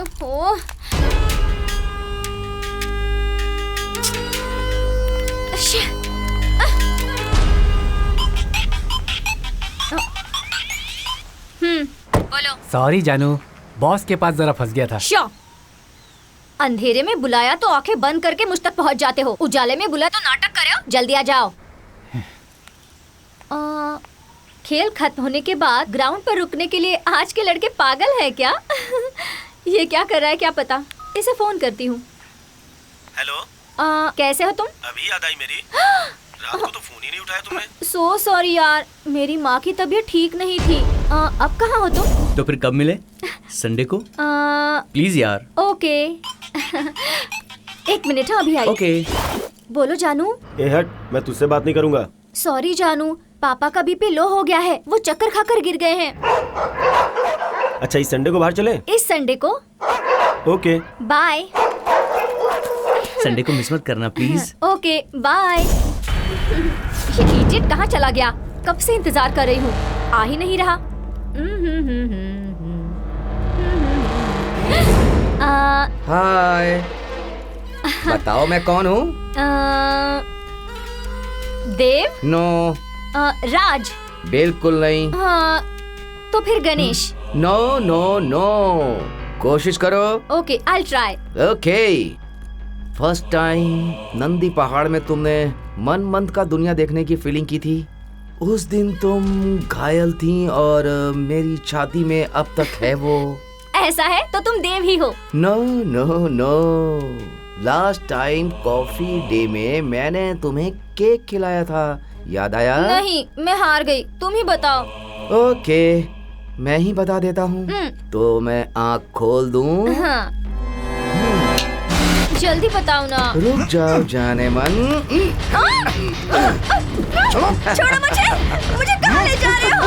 ओहो। बोलो। सॉरी जानू, बॉस के पास जरा फंस गया था। श्योर। अंधेरे में बुलाया तो आंखें बंद करके मुझ तक पहुंच जाते हो, उजाले में बुलाया तो नाटक करे हो। जल्दी आ जाओ। खेल खत्म होने के बाद ग्राउंड पर रुकने के लिए आज के लड़के पागल है क्या? ये क्या कर रहा है क्या पता। इसे फोन करती हूँ। हेलो। कैसे हो तुम? अभी याद आई मेरी। रात को तो फोन ही नहीं उठाया तुमने। सो सॉरी यार, मेरी माँ की तबीयत ठीक नहीं थी। अब कहाँ हो तुम? तो फिर कब मिले? संडे को? प्लीज यार। ओके। एक मिनट, अभी आई। ओके। बोलो जानू। ए हट, मैं तुझसे बात नहीं करूंगा। सॉरी जानू, पापा का बीपी लो हो गया है, वो चक्कर खाकर गिर गए हैं। अच्छा, इस संडे को बाहर चले? इस संडे को? Okay bye. संडे को मिस मत करना प्लीज। Okay bye. ये इडियट कहाँ चला गया? कब से इंतजार कर रही हूँ, आ ही नहीं रहा। हाय। बताओ मैं कौन हूँ? देव? नो। राज? बिल्कुल नहीं। हाँ, तो फिर गणेश? No no no. कोशिश करो। Okay, I try. Okay. First time Nandi पहाड़ में तुमने मन मंद का दुनिया देखने की फीलिंग की थी। उस दिन तुम घायल थी और मेरी छाती में अब तक है वो। ऐसा है तो तुम देव ही हो। No no no. Last time Coffee Day में मैंने तुम्हें केक खिलाया था, याद आया? नहीं, मैं हार गई, तुम ही बताओ। ओके, मैं ही बता देता हूँ। तो मैं आँख खोल दूँ? हाँ। जल्दी बताओ ना। रुक जाओ जाने मन। छोड़ो मुझे कहाँ ले जा रहे हो?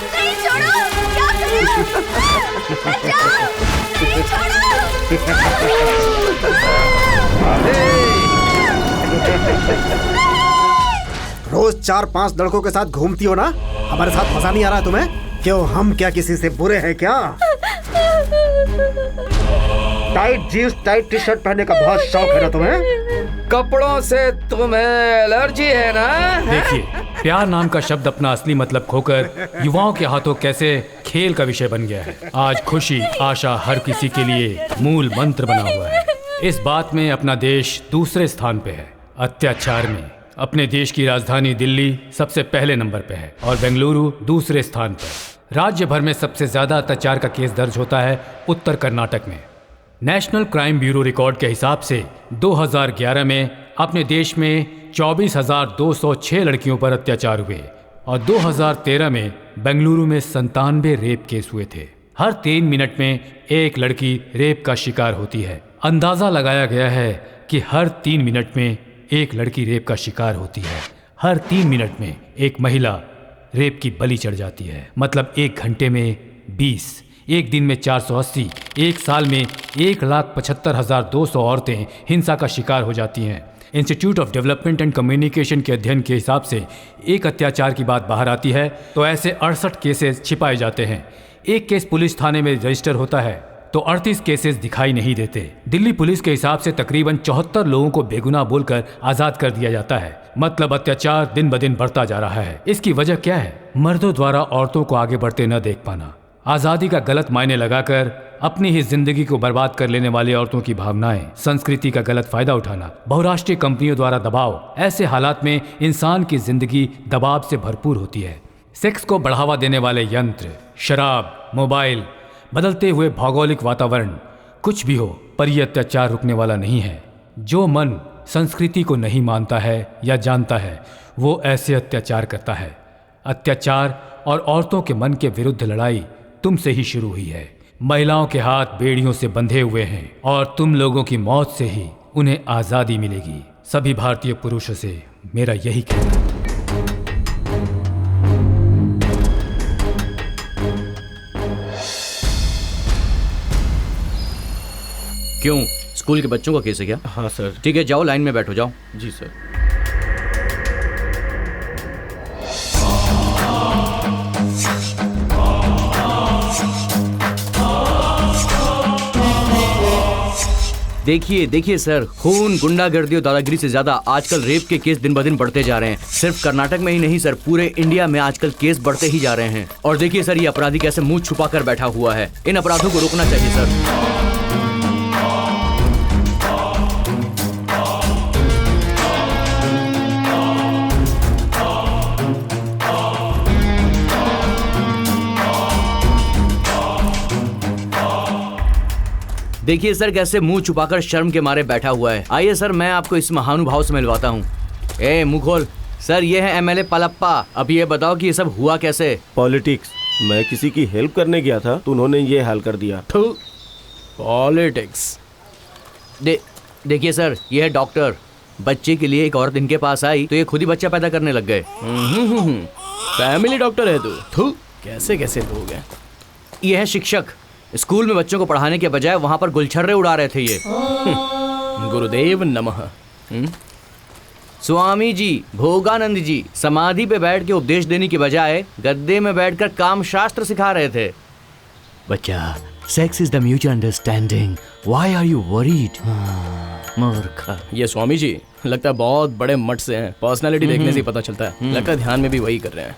नहीं छोड़ो, क्या कर रहे हो? बचाओ, नहीं छोड़ो। रोज 4-5 लड़कों के साथ घूमती हो ना, हमारे साथ मजा नहीं आ रहा तुम्हें? क्यों, हम क्या किसी से बुरे हैं क्या? Tight jeans tight T shirt पहनने का बहुत शौक है ना तुम्हें? कपड़ों से तुम्हें एलर्जी है ना? देखिए, प्यार नाम का शब्द अपना असली मतलब खोकर युवाओं के हाथों कैसे खेल का विषय बन गया है। आज खुशी आशा हर किसी के लिए मूल मंत्र बना हुआ है। इस बात में अपना देश दूसरे स्थान पे है। अत्याचार में अपने देश की राजधानी दिल्ली सबसे पहले नंबर पे है और बेंगलुरु दूसरे स्थान पर। राज्य भर में सबसे ज्यादा अत्याचार का केस दर्ज होता है उत्तर कर्नाटक में। नेशनल क्राइम ब्यूरो रिकॉर्ड के हिसाब से 2011 में अपने देश में 24,206 लड़कियों पर अत्याचार हुए और 2013 में बेंगलुरु में 97 रेप केस हुए थे। हर 3 मिनट में एक लड़की रेप का शिकार होती है। अंदाजा लगाया गया है कि हर 3 मिनट में एक लड़की रेप का शिकार होती है। हर 3 मिनट में एक महिला रेप की बलि चढ़ जाती है। मतलब 1 घंटे में 20, एक दिन में 480, एक साल में 1,75,200 औरतें हिंसा का शिकार हो जाती हैं। Institute of development and communication के अध्ययन के हिसाब से एक अत्याचार की बात बाहर आती है तो ऐसे 68 केसेस छिपाए जाते हैं। एक केस पुलिस थाने में रजिस्टर होता है तो 38 केसेस दिखाई नहीं देते। दिल्ली पुलिस के हिसाब से तकरीबन 74 लोगों को बेगुनाह बोलकर आजाद कर दिया जाता है। मतलब अत्याचार दिन ब दिन बढ़ता जा रहा है। इसकी वजह क्या है? मर्दों द्वारा औरतों को आगे बढ़ते न देख पाना, आजादी का गलत मायने लगाकर अपनी ही जिंदगी को बर्बाद कर लेने वाली औरतों की भावनाएं, संस्कृति का गलत फायदा उठाना, बहुराष्ट्रीय कंपनियों द्वारा दबाव। ऐसे हालात में इंसान की जिंदगी दबाव से भरपूर होती है। सेक्स को बढ़ावा देने वाले यंत्र, शराब, मोबाइल, बदलते हुए भौगोलिक वातावरण, कुछ भी हो, पर यह अत्याचार रुकने वाला नहीं है। जो मन संस्कृति को नहीं मानता है या जानता है वो ऐसे अत्याचार करता है। अत्याचार और औरतों के मन के विरुद्ध लड़ाई तुमसे ही शुरू हुई है। महिलाओं के हाथ बेड़ियों से बंधे हुए हैं और तुम लोगों की मौत से ही उन्हें आज़ादी मिलेगी। सभी भारतीय पुरुषों से मेरा यही कहना है। क्यों, स्कूल के बच्चों का केस है क्या? हाँ सर। ठीक है, जाओ लाइन में बैठो, जाओ। जी सर। देखिए देखिए सर, खून, गुंडागर्दी और दादागिरी से ज्यादा आजकल रेप के केस दिन ब दिन बढ़ते जा रहे हैं। सिर्फ कर्नाटक में ही नहीं सर, पूरे इंडिया में आजकल केस बढ़ते ही जा रहे हैं। और देखिए सर, ये अपराधी कैसे मुंह छुपा कर बैठा हुआ है। इन अपराधों को रोकना चाहिए सर। देखिए सर, कैसे मुंह छुपाकर शर्म के मारे बैठा हुआ है। आइए सर, मैं आपको इस महानुभाव से मिलवाता हूँ। ए मुंह खोल। सर, ये है एमएलए पलप्पा। अब ये बताओ कि ये सब हुआ कैसे? पॉलिटिक्स। मैं किसी की हेल्प करने गया था तो उन्होंने ये हाल कर दिया। पॉलिटिक्स। देखिए सर, ये है डॉक्टर। बच्चे के लिए एक औरत इनके पास आई तो ये खुद ही बच्चा पैदा करने लग गए। फैमिली डॉक्टर है तू। कैसे कैसे लोग हैं। ये है शिक्षक। स्कूल में बच्चों को पढ़ाने के बजाय वहां पर गुलछर्रे उड़ा रहे थे ये। गुरुदेव नमः। स्वामी जी, भोगानंद जी समाधि पे बैठ के उपदेश देने की बजाय गद्दे में बैठकर काम शास्त्र सिखा रहे थे। बच्चा, sex is the mutual understanding, why are you worried? मूर्ख। ये स्वामी जी लगता है बहुत बड़े मठ से हैं। पर्सनालिटी देखने से ही पता चलता है। लगता है ध्यान में भी वही कर रहे हैं।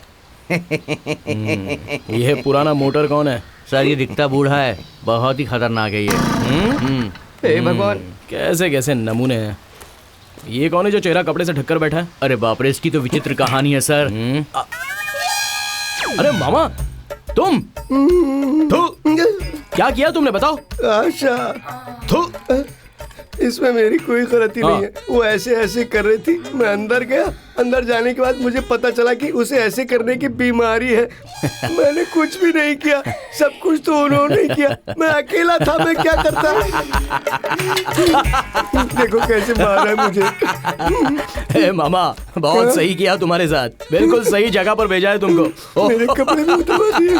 यह पुराना मोटर कौन है? सर, ये दिखता बूढ़ा है, बहुत ही खतरनाक है ये। हे भगवान, कैसे कैसे नमूने हैं। ये कौन है जो चेहरा कपड़े से ढककर बैठा है? अरे बाप रे, इसकी तो विचित्र कहानी है सर। अरे मामा, तुम क्या किया तुमने, बताओ। आशा, इसमें मेरी कोई गलती नहीं है। वो ऐसे ऐसे कर रही थी, मैं अंदर गया। अंदर जाने के बाद मुझे पता चला कि उसे ऐसे करने की बीमारी है। मैंने कुछ भी नहीं किया, सब कुछ तो उन्होंने किया। मैं अकेला था, मैं क्या करता। देखो कैसे मारा है मुझे। हे मामा, बहुत सही किया तुम्हारे साथ। बिल्कुल सही जगह पर भेजा है तुमको। मेरे कपड़े भी उतार दिए।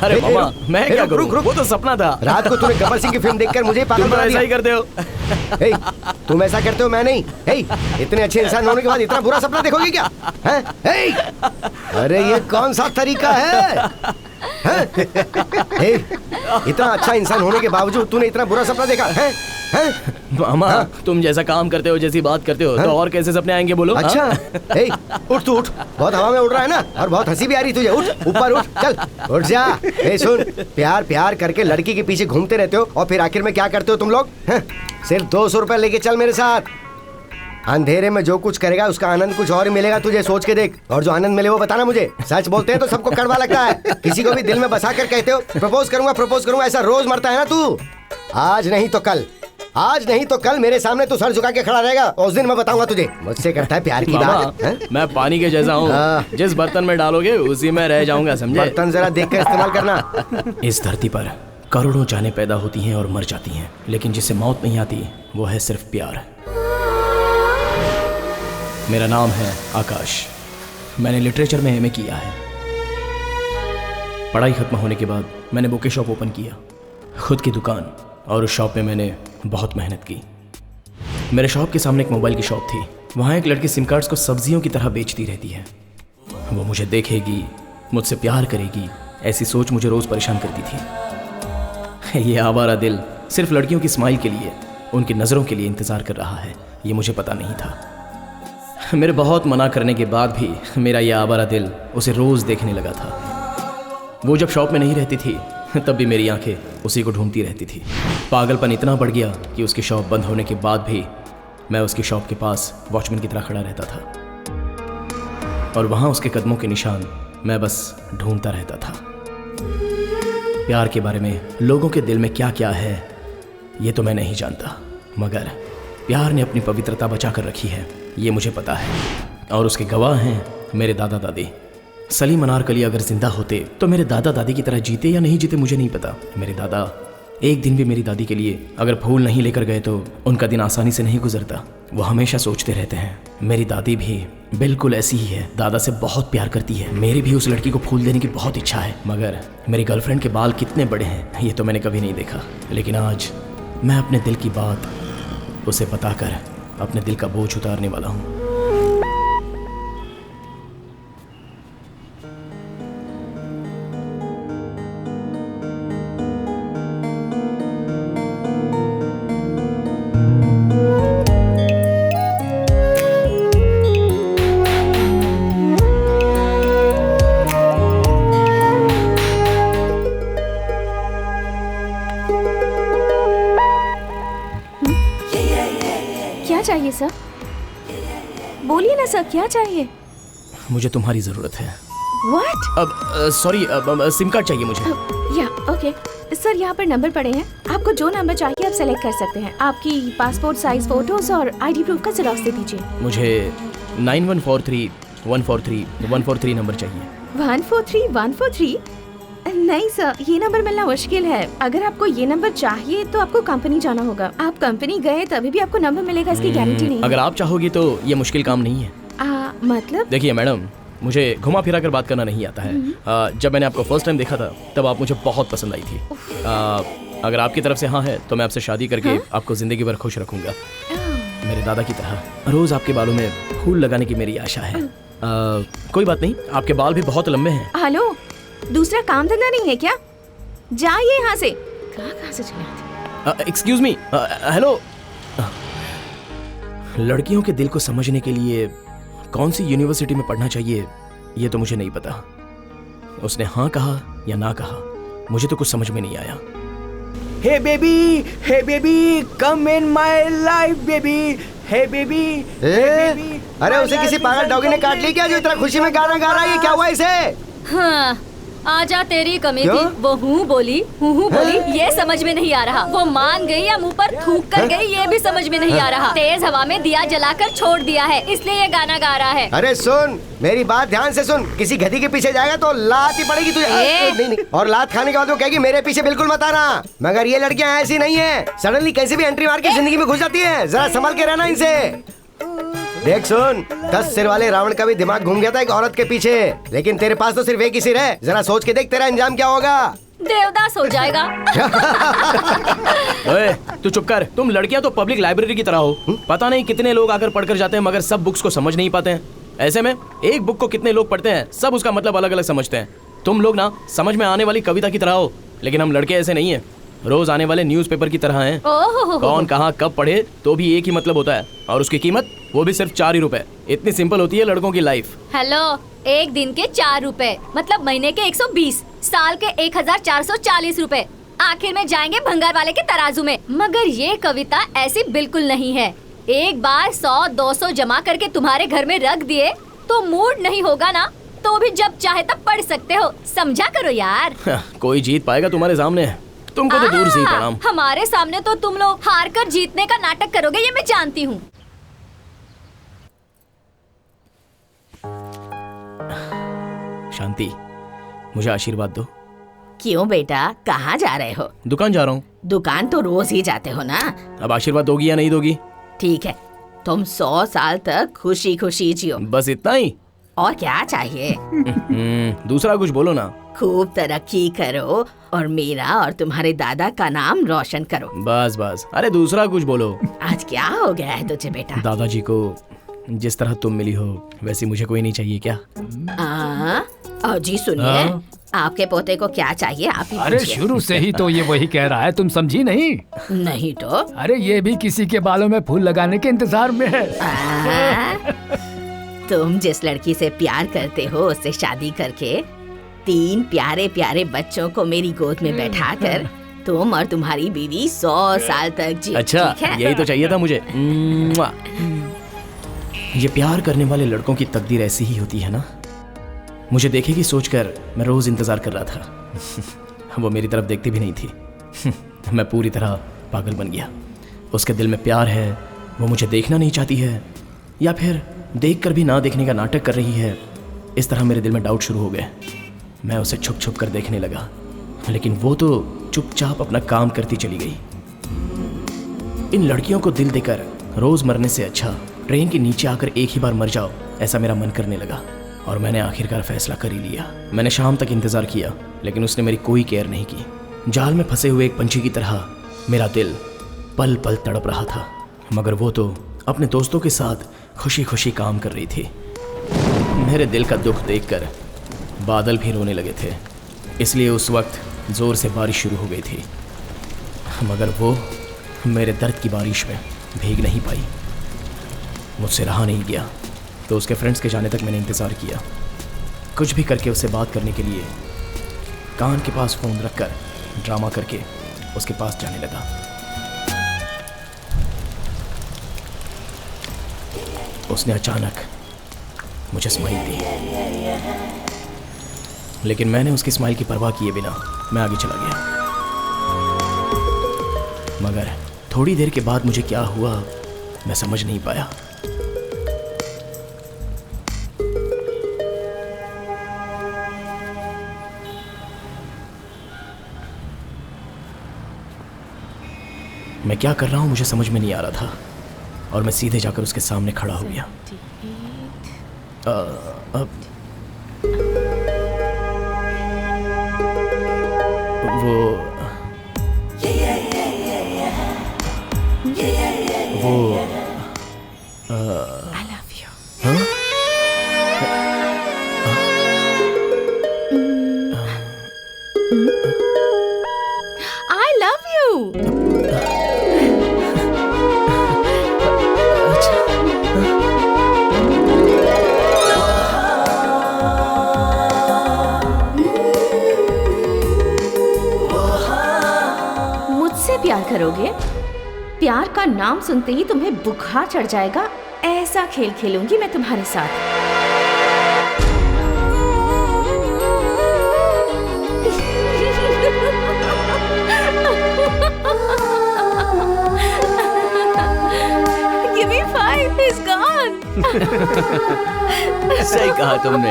अरे मामा, मैं क्या करूं? वो तो सपना था। रात को तूने गब्बर सिंह की फिल्म देखकर मुझे पागल बना दिया। ऐसा ही करते हो। हे, तुम ऐसा करते हो, मैं नहीं। हे, इतने अच्छे इंसान होने के बाद इतना बुरा सपना देखोगे क्या? हैं? हे, अरे ये कौन सा तरीका है? हे, इतना अच्छा इंसान होने के बावजूद तूने इतना बुरा सपना देखा है? मामा, तुम जैसा काम करते हो, जैसी बात करते हो, तो और कैसे सपने आएंगे बोलो। अच्छा, हे, उठ तू उठ। बहुत हवा में उड़ रहा है ना, और बहुत हंसी भी आ रही तुझे। उठ, ऊपर उठ, चल उठ जा। हे सुन, प्यार प्यार करके लड़की के पीछे घूमते रहते हो और फिर आखिर में क्या करते हो तुम लोग? सिर्फ 200 रुपए लेके चल मेरे साथ। अंधेरे में जो कुछ करेगा उसका आनंद कुछ और मिलेगा तुझे, सोच के देख। और जो आनंद मिले वो बताना मुझे। सच बोलते हैं तो सबको कड़वा लगता है। किसी को भी दिल में बसा कर कहते हो प्रपोज करूंगा, ऐसा रोज मरता है ना तू। आज नहीं तो कल, आज नहीं तो कल मेरे सामने तू सर झुका के खड़ा रहेगा और उस दिन मैं बताऊंगा तुझे मुझसे करता है प्यार की बात। मैं पानी के जैसा हूँ, जिस बर्तन में डालोगे उसी में रह जाऊंगा, समझे? बर्तन जरा देख कर इस्तेमाल करना। इस धरती पर करोड़ों जानें पैदा होती हैं और मर जाती हैं, लेकिन जिसे मौत नहीं आती वो है सिर्फ प्यार। मेरा नाम है आकाश। मैंने लिटरेचर में एमए किया है। पढ़ाई खत्म होने के बाद मैंने बुके शॉप ओपन किया, खुद की दुकान, और उस शॉप में मैंने बहुत मेहनत की। मेरे शॉप के सामने एक मोबाइल की शॉप थी। वहाँ एक लड़की सिम कार्ड्स को सब्जियों की तरह बेचती रहती है। वो मुझे देखेगी, मुझसे प्यार करेगी, ऐसी सोच मुझे रोज़ परेशान करती थी। ये आवारा दिल सिर्फ लड़कियों की स्माइल के लिए, उनकी नज़रों के लिए इंतज़ार कर रहा है, ये मुझे पता नहीं था। मेरे बहुत मना करने के बाद भी मेरा यह आवारा दिल उसे रोज़ देखने लगा था। वो जब शॉप में नहीं रहती थी तब भी मेरी आंखें उसी को ढूंढती रहती थी। पागलपन इतना बढ़ गया कि उसकी शॉप बंद होने के बाद भी मैं उसकी शॉप के पास वॉचमैन की तरह खड़ा रहता था, और वहाँ उसके कदमों के निशान मैं बस ढूंढता रहता था। प्यार के बारे में लोगों के दिल में क्या क्या है ये तो मैं नहीं जानता, मगर प्यार ने अपनी पवित्रता बचा कर रखी है, ये मुझे पता है। और उसके गवाह हैं मेरे दादा दादी। सलीम अनारकली अगर जिंदा होते तो मेरे दादा दादी की तरह जीते या नहीं जीते मुझे नहीं पता। मेरे दादा एक दिन भी मेरी दादी के लिए अगर फूल नहीं लेकर गए तो उनका दिन आसानी से नहीं गुजरता। वो हमेशा सोचते रहते हैं। मेरी दादी भी बिल्कुल ऐसी ही है, दादा से बहुत प्यार करती है। मेरी भी उस लड़की को फूल देने की बहुत इच्छा है, मगर मेरी गर्लफ्रेंड के बाल कितने बड़े हैं ये तो मैंने कभी नहीं देखा। लेकिन आज मैं अपने दिल की बात उसे बताकर अपने दिल का बोझ उतारने वाला हूँ। सर? बोलिए ना सर, क्या चाहिए? मुझे तुम्हारी ज़रूरत है। व्हाट? अब सॉरी, सिम कार्ड चाहिए मुझे। या ओके सर, यहाँ पर नंबर पड़े हैं, आपको जो नंबर चाहिए आप सेलेक्ट कर सकते हैं। आपकी पासपोर्ट साइज फोटोज और आईडी प्रूफ का जेरॉक्स दे दीजिए। मुझे 9143143143 नंबर चाहिए। 143143? नहीं सर, ये नंबर मिलना मुश्किल है। अगर आपको ये नंबर चाहिए तो आपको कंपनी जाना होगा। आप कंपनी गए तभी भी आपको नंबर मिलेगा, इसकी गारंटी नहीं है। अगर आप चाहोगी तो ये मुश्किल काम नहीं है। मतलब? देखिए मैडम, मुझे घुमा फिरा कर बात करना नहीं आता है। जब मैंने आपको फर्स्ट टाइम देखा था तब आप मुझे बहुत पसंद आई थी। अगर आपकी तरफ से हाँ है तो मैं आपसे शादी करके आपको जिंदगी भर खुश रखूंगा, मेरे दादा की तरह। रोज आपके बालों में फूल लगाने की मेरी आशा है। कोई बात नहीं, आपके बाल भी बहुत लंबे हैं। हेलो, दूसरा काम धंधा नहीं है क्या? जाइए यहाँ से। कहाँ से चले आते? Excuse me, hello. लड़कियों के दिल को समझने के लिए कौन सी यूनिवर्सिटी में पढ़ना चाहिए ये तो मुझे नहीं पता। उसने हाँ कहा या ना कहा मुझे तो कुछ समझ में नहीं आया। Hey baby, come in my life baby, hey baby. अरे उसे किसी पागल डॉगी ने काट ली क्या जो इतना खुशी में गाना गा रहा है? ये क्या हुआ इसे? हाँ, आजा तेरी कमी थी। वो हूँ बोली, हूँ बोली, ये समझ में नहीं आ रहा। वो मान गई या मुंह पर थूक कर गई ये भी समझ में नहीं आ रहा। तेज हवा में दिया जलाकर छोड़ दिया है, इसलिए ये गाना गा रहा है। अरे सुन, मेरी बात ध्यान से सुन। किसी गधी के पीछे जाएगा तो लात ही पड़ेगी तुझे। नहीं, और लात खाने के बाद वो कहेगी मेरे पीछे बिल्कुल मत आना। मगर ये लड़कियां ऐसी नहीं है, सडनली कैसे भी एंट्री मार के जिंदगी में घुस जाती है। जरा संभल के रहना इनसे। देख सुन, 10 सिर वाले रावण का भी दिमाग घूम गया था एक औरत के पीछे, लेकिन तेरे पास तो सिर्फ एक ही सिर है। जरा सोच के देख तेरा अंजाम क्या होगा। देवदास हो जाएगा। ओए, तू चुप कर। तुम लड़कियां तो पब्लिक लाइब्रेरी की तरह हो। पता नहीं कितने लोग आकर पढ़कर जाते हैं मगर सब बुक्स को समझ नहीं पाते हैं। ऐसे में एक बुक को कितने लोग पढ़ते हैं, सब उसका मतलब अलग अलग समझते हैं। तुम लोग ना समझ में आने वाली कविता की तरह हो, लेकिन हम लड़के ऐसे नहीं है, रोज आने वाले न्यूज़पेपर की तरह हैं। कौन कहाँ कब पढ़े तो भी एक ही मतलब होता है, और उसकी कीमत वो भी सिर्फ 4 ही रुपए। इतनी सिंपल होती है लड़कों की लाइफ। हेलो, एक दिन के 4 रुपए मतलब महीने के 120, साल के 1440 रुपए। आखिर में जाएंगे भंगार वाले के तराजू में। मगर ये कविता ऐसी बिल्कुल नहीं है। एक बार 100-200 जमा करके तुम्हारे घर में रख दिए तो मूड नहीं होगा ना तो भी जब चाहे तब पढ़ सकते हो। समझा करो यार। कोई जीत पाएगा तुम्हारे सामने? तुमको तो दूर से ही प्रणाम। हमारे सामने तो तुम लोग हार कर जीतने का नाटक करोगे, ये मैं जानती हूँ। शांति, मुझे आशीर्वाद दो। क्यों बेटा, कहाँ जा रहे हो? दुकान जा रहा हूँ। दुकान तो रोज ही जाते हो ना। अब आशीर्वाद दोगी या नहीं दोगी? ठीक है, तुम 100 साल तक खुशी खुशी जियो। बस इतना ही? और क्या चाहिए? दूसरा कुछ बोलो ना। खूब तरक्की करो और मेरा और तुम्हारे दादा का नाम रोशन करो। बस बस, अरे दूसरा कुछ बोलो। आज क्या हो गया है तुझे बेटा? दादाजी को जिस तरह तुम मिली हो वैसी मुझे कोई नहीं चाहिए क्या? और जी सुनिए, आपके पोते को क्या चाहिए आप ही अरे शुरू से ही तो ये वही कह रहा है, तुम समझी नहीं? नहीं तो? अरे ये भी किसी के बालों में फूल लगाने के इंतजार में है। तुम जिस लड़की से प्यार करते हो उससे शादी करके 3 प्यारे प्यारे बच्चों को मेरी गोद में बैठाकर तुम और तुम्हारी बीवी 100 साल तक जियो। अच्छा, यही तो चाहिए था मुझे। ये प्यार करने वाले लड़कों की तकदीर ऐसी ही होती है ना। मुझे देखेगी सोचकर मैं रोज इंतजार कर रहा था। वो मेरी तरफ देखती भी नहीं थी। मैं पूरी तरह पागल बन गया। उसके दिल में प्यार है, वो मुझे देखना नहीं चाहती है, या फिर देखकर भी ना देखने का नाटक कर रही है। इस तरह मेरे दिल में डाउट शुरू हो गए। मैं उसे छुप छुप कर देखने लगा, लेकिन वो तो चुपचाप अपना काम करती चली गई। इन लड़कियों को दिल देकर रोज मरने से अच्छा ट्रेन के नीचे आकर एक ही बार मर जाओ, ऐसा मेरा मन करने लगा। और मैंने आखिरकार फैसला कर ही लिया। मैंने शाम तक इंतजार किया, लेकिन उसने मेरी कोई केयर नहीं की। जाल में फंसे हुए एक पंछी की तरह मेरा दिल पल पल तड़प रहा था, मगर वो तो अपने दोस्तों के साथ खुशी खुशी काम कर रही थी। मेरे दिल का दुख देखकर बादल भी रोने लगे थे, इसलिए उस वक्त ज़ोर से बारिश शुरू हो गई थी, मगर वो मेरे दर्द की बारिश में भीग नहीं पाई। मुझसे रहा नहीं गया, तो उसके फ्रेंड्स के जाने तक मैंने इंतज़ार किया। कुछ भी करके उससे बात करने के लिए कान के पास फ़ोन रखकर ड्रामा करके उसके पास जाने लगा। उसने अचानक मुझे स्माइल दी, लेकिन मैंने उसकी स्माइल की परवाह किए बिना मैं आगे चला गया। मगर थोड़ी देर के बाद मुझे क्या हुआ मैं समझ नहीं पाया। मैं क्या कर रहा हूं मुझे समझ में नहीं आ रहा था और मैं सीधे जाकर उसके सामने खड़ा हो गया। I love you. हाँ? I love you. मुझसे प्यार करोगे? प्यार का नाम सुनते ही तुम्हें बुखार चढ़ जाएगा। ऐसा खेल खेलूंगी मैं तुम्हारे साथ। Give me 5, he's gone. सही कहा तुमने।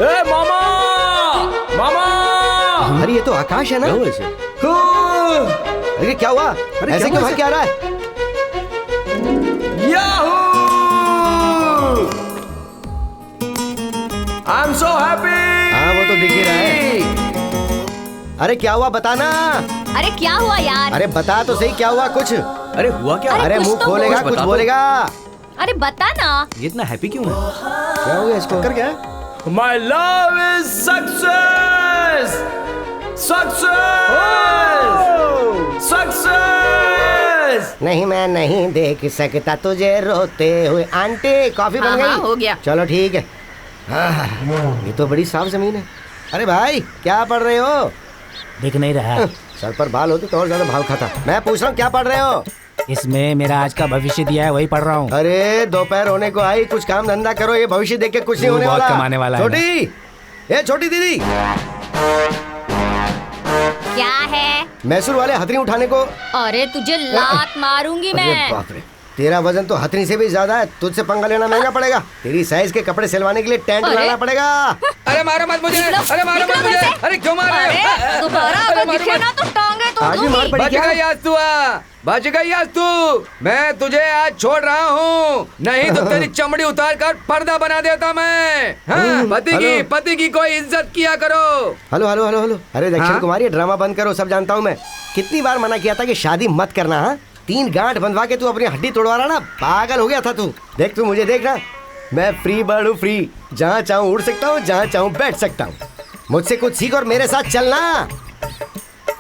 ए मामा, मामा! अरे ये तो आकाश है ना? अरे क्या हुआ? ऐसे क्यों भाग के आ रहा है? याहू! I'm so happy! हाँ वो तो दिख ही रहा है। अरे क्या हुआ बताना? अरे क्या हुआ यार? अरे बता तो सही क्या हुआ कुछ? अरे हुआ क्या? अरे कुछ मुंह तो खोलेगा बोल। कुछ बोलेगा। अरे बता ना। ये इतना हैप्पी क्यों है? क्या हो गया इसको? कर क्या? My love is success! Success! Success! नहीं मैं नहीं देख सकता तुझे रोते हुए। आंटी कॉफी बन हाँ, गई? हो गया। चलो ठीक है। ये तो बड़ी साफ जमीन है। अरे भाई क्या पढ़ रहे हो? दिख नहीं रहा। सर पर बाल होते तो और ज्यादा भाव खाता। मैं पूछ रहा हूँ क्या पढ़ रहे हो? इसमें मेरा आज का भविष्य दिया है, वही पढ़ रहा हूँ। अरे दोपहर होने को आई, कुछ काम धंधा करो। ये भविष्य देख के कुछ नहीं होने बहुत वाला। कमाने वाला है छोटी, ये छोटी दीदी, क्या है? मैसूर वाले हथनी उठाने को। अरे तुझे लात मारूंगी अरे मैं। बाप रे, तेरा वजन तो हथनी से भी ज्यादा है। तुझसे पंगा लेना महंगा पड़ेगा। तेरी साइज के कपड़े सिलवाने के लिए टेंट अरे? लाना पड़ेगा। अरे मारो मत मुझे! अरे मारो मत मुझे! अरे क्यों मार रहे हो? अरे दोबारा अरे अगर मारो दिखे मत! ना तो टांगे तोड़ आज भी मार दूंगी। पड़ी बच क्या? गई आज तू, बच गई आज तू। मैं तुझे आज छोड़ रहा हूँ, नहीं तो तेरी चमड़ी उतार कर पर्दा बना देता मैं। हाँ, पति की कोई इज्जत किया करो। Hello hello hello hello. अरे दक्षिण हाँ? कुमारी ड्रामा बंद करो, सब जानता हूँ मैं। कितनी बार मना किया था कि शादी मत करना। हाँ 3 गांठ बंधवा के तू अपनी हड्डी तोड़वा रहा ना। पागल हो गया था तू। देख तू मुझे देख ना, मैं फ्री बर्ड हूँ, फ्री। जहाँ चाहूँ उड़ सकता हूँ, जहाँ चाहूँ बैठ सकता हूँ। मुझसे कुछ सीख और मेरे साथ चलना।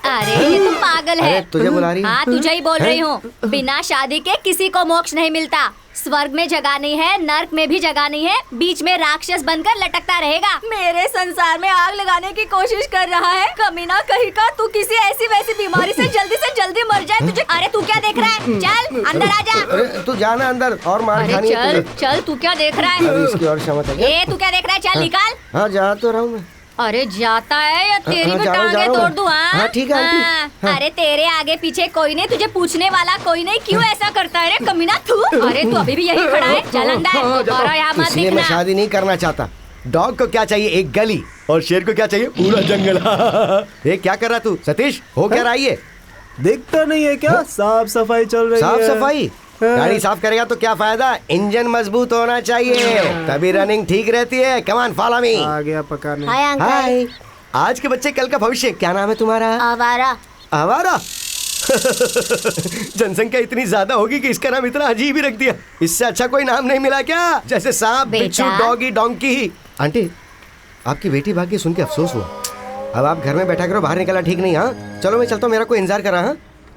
अरे ये तो पागल है। अरे तुझे बुला रही है? हाँ तुझे ही बोल रही हूँ। बिना शादी के किसी को मोक्ष नहीं मिलता। स्वर्ग में जगह नहीं है, नर्क में भी जगह नहीं है, बीच में राक्षस बनकर लटकता रहेगा। मेरे संसार में आग लगाने की कोशिश कर रहा है कमीना कहीं का। तू किसी ऐसी वैसी बीमारी से जल्दी मर जाए तुझे। अरे तू क्या देख रहा है? चल अंदर आ जा। अरे तू जाना अंदर और मार अरे खानी है चल तुझे। चल, तू क्या देख रहा अरे है? इसकी और क्षमता है क्या? ये तू क्या देख रहा है? चल निकाल। हाँ जा तो रहा हूँ मैं। अरे जाता है या तेरी हाँ, भी जा रहा हूँ, टांगे जा रहा हूँ। तोड़ दूं? हाँ, ठीक है, आंटी। हाँ। हाँ। अरे तेरे आगे पीछे कोई नहीं, तुझे पूछने वाला कोई नहीं। क्यों ऐसा करता है रे कमीना तू? अरे तू अभी भी यही खड़ा है, चल अंदर और यहाँ मत इसलिए मैं दिखना। शादी नहीं करना चाहता। डॉग को क्या चाहिए? एक गली। और शेर को क्या चाहिए? पूरा जंगल। ये क्या कर रहा तू सतीश? हो क्या रहा है ये? दिखता नहीं है क्या? साफ सफाई चल रही साफ है। सफाई? गाड़ी साफ करेगा तो क्या फायदा? इंजन मजबूत होना चाहिए, तभी रनिंग ठीक रहती है। Come on follow me. आ गया पकाने। Hi uncle. हाय। आज के बच्चे कल का भविष्य। क्या नाम है तुम्हारा? आवारा। आवारा? जनसंख्या इतनी ज्यादा होगी कि इसका नाम इतना अजीब ही रख दिया। इससे अच्छा कोई नाम नहीं मिला क्या? जैसे सांप, बिच्छू, डॉगी, डोंकी। आंटी आपकी बेटी भागी सुन के अफसोस हुआ। अब आप घर में बैठा करो, बाहर निकलना ठीक नहीं। हाँ चलो मैं चलता हूँ, मेरा कोई इंतजार कर रहा है।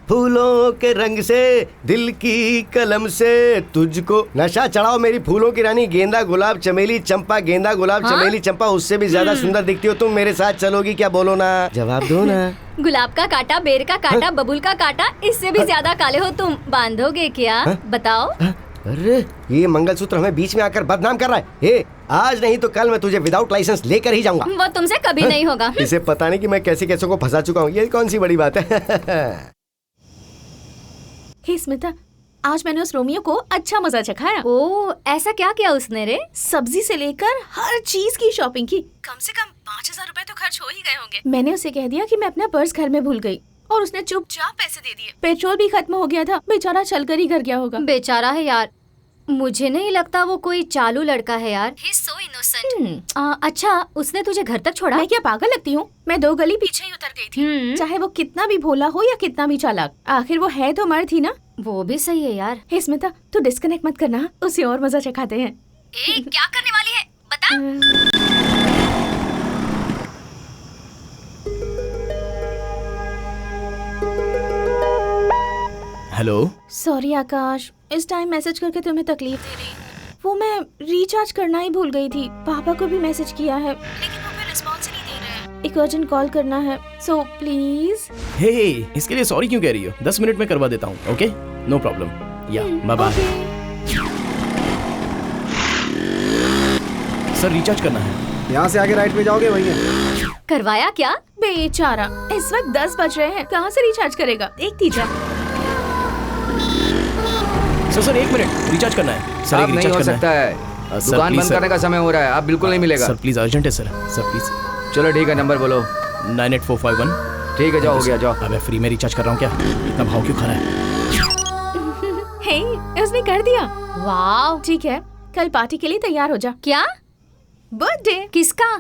फूलों के रंग से, दिल की कलम से तुझको नशा चढ़ाओ मेरी फूलों की रानी, गेंदा गुलाब चमेली चंपा, गेंदा गुलाब चमेली चंपा, उससे भी ज्यादा सुंदर दिखती हो तुम, मेरे साथ चलोगी क्या? बोलो ना, जवाब दो ना। गुलाब का कांटा, बेर का कांटा, बबूल का कांटा, इससे भी ज्यादा काले हो तुम, बांधोगे क्या? बताओ। अरे ये मंगलसूत्र हमें बीच में आकर बदनाम कर रहा है। ए, आज नहीं तो कल मैं तुझे विदाउट लाइसेंस लेकर ही जाऊंगा। वो तुमसे कभी नहीं होगा। इसे पता नहीं कि मैं कैसे कैसे को फंसा चुका हूँ, ये कौन सी बड़ी बात है। हे स्मिता, आज मैंने उस रोमियो को अच्छा मजा चखाया। ओ, ऐसा क्या किया उसने रे? सब्जी से लेकर हर चीज की शॉपिंग की। कम से कम 5000 रुपए तो खर्च हो ही गए होंगे। मैंने उसे कह दिया कि मैं अपना पर्स घर में भूल गई और उसने चुपचाप पैसे दे दिए। पेट्रोल भी खत्म हो गया था, बेचारा चलकर ही घर गया होगा। बेचारा है यार, मुझे नहीं लगता वो कोई चालू लड़का है यार। He's so innocent। अच्छा, उसने तुझे घर तक छोड़ा? मैं क्या पागल लगती हूँ? मैं 2 गली पीछे ही उतर गई थी। चाहे वो कितना भी भोला हो या कितना भी चालाक, आखिर वो है तो मर्द ही ना। वो भी सही है यार। हे स्मिता, तू डिस्कनेक्ट मत करना, उसे और मजा चखाते हैं। क्या करने वाली है बता। हेलो। सॉरी आकाश, इस टाइम मैसेज करके तुम्हें तकलीफ दे रही। वो मैं रिचार्ज करना ही भूल गई थी। पापा को भी मैसेज किया है लेकिन वो फिर रिस्पॉन्स ही नहीं दे रहे हैं। एक अर्जेंट कॉल करना है, सो प्लीज। हे, इसके लिए सॉरी क्यों कह रही हो? 10 मिनट में करवा देता हूँ। Okay, no problem. या बाय बाय। सर, रिचार्ज करना है। यहाँ से आगे राइट में जाओगे, वही है। करवाया क्या? बेचारा, इस वक्त 10 बज रहे हैं, कहाँ से रिचार्ज करेगा? देखती जा। सर 1 मिनट, रिचार्ज करना है। सर, नहीं हो सकता है, दुकान बंद करने का समय हो रहा है, आप बिल्कुल नहीं मिलेगा। सर प्लीज, अर्जेंट है सर। Sir please. चलो ठीक है, नंबर बोलो। 98451। ठीक है, जाओ, हो गया, जाओ। अब मैं फ्री में रिचार्ज कर रहा हूँ क्या? इतना भाव क्यों खा रहा है? हे, उसने कर दिया। वाह, ठीक है, कल पार्टी के लिए तैयार हो जा। क्या? बर्थडे? किसका?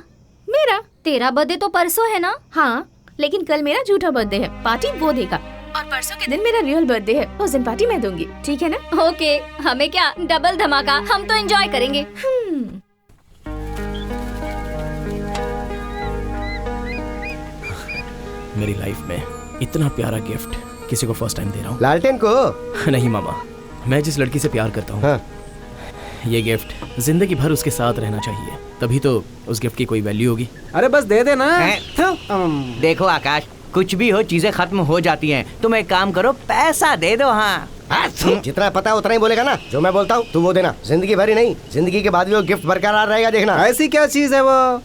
मेरा। तेरा बर्थडे तो परसों है ना? हाँ, लेकिन कल मेरा झूठा बर्थडे है, पार्टी वो देगा। और परसों के दिन मेरा रियल बर्थडे है, उस दिन पार्टी मैं दूंगी, ठीक है ना? ओके, हमें क्या, डबल धमाका, हम तो एंजॉय करेंगे। मेरी लाइफ में इतना प्यारा गिफ्ट किसी को फर्स्ट टाइम दे रहा हूँ। लालटेन को? नहीं मामा, मैं जिस लड़की से प्यार करता हूँ, हाँ। ये गिफ्ट जिंदगी भर उसके साथ रहना चाहिए, तभी तो उस गिफ्ट की कोई वैल्यू होगी। अरे बस दे देना। देखो आकाश, कुछ भी हो चीजें खत्म हो जाती हैं। तुम एक काम करो, पैसा दे दो। हाँ, जितना पता है उतना ही बोलेगा ना। जो मैं बोलता हूँ तू वो देना, जिंदगी भर ही नहीं, जिंदगी के बाद भी वो गिफ्ट बरकरार रहेगा, देखना। ऐसी क्या चीज है वो?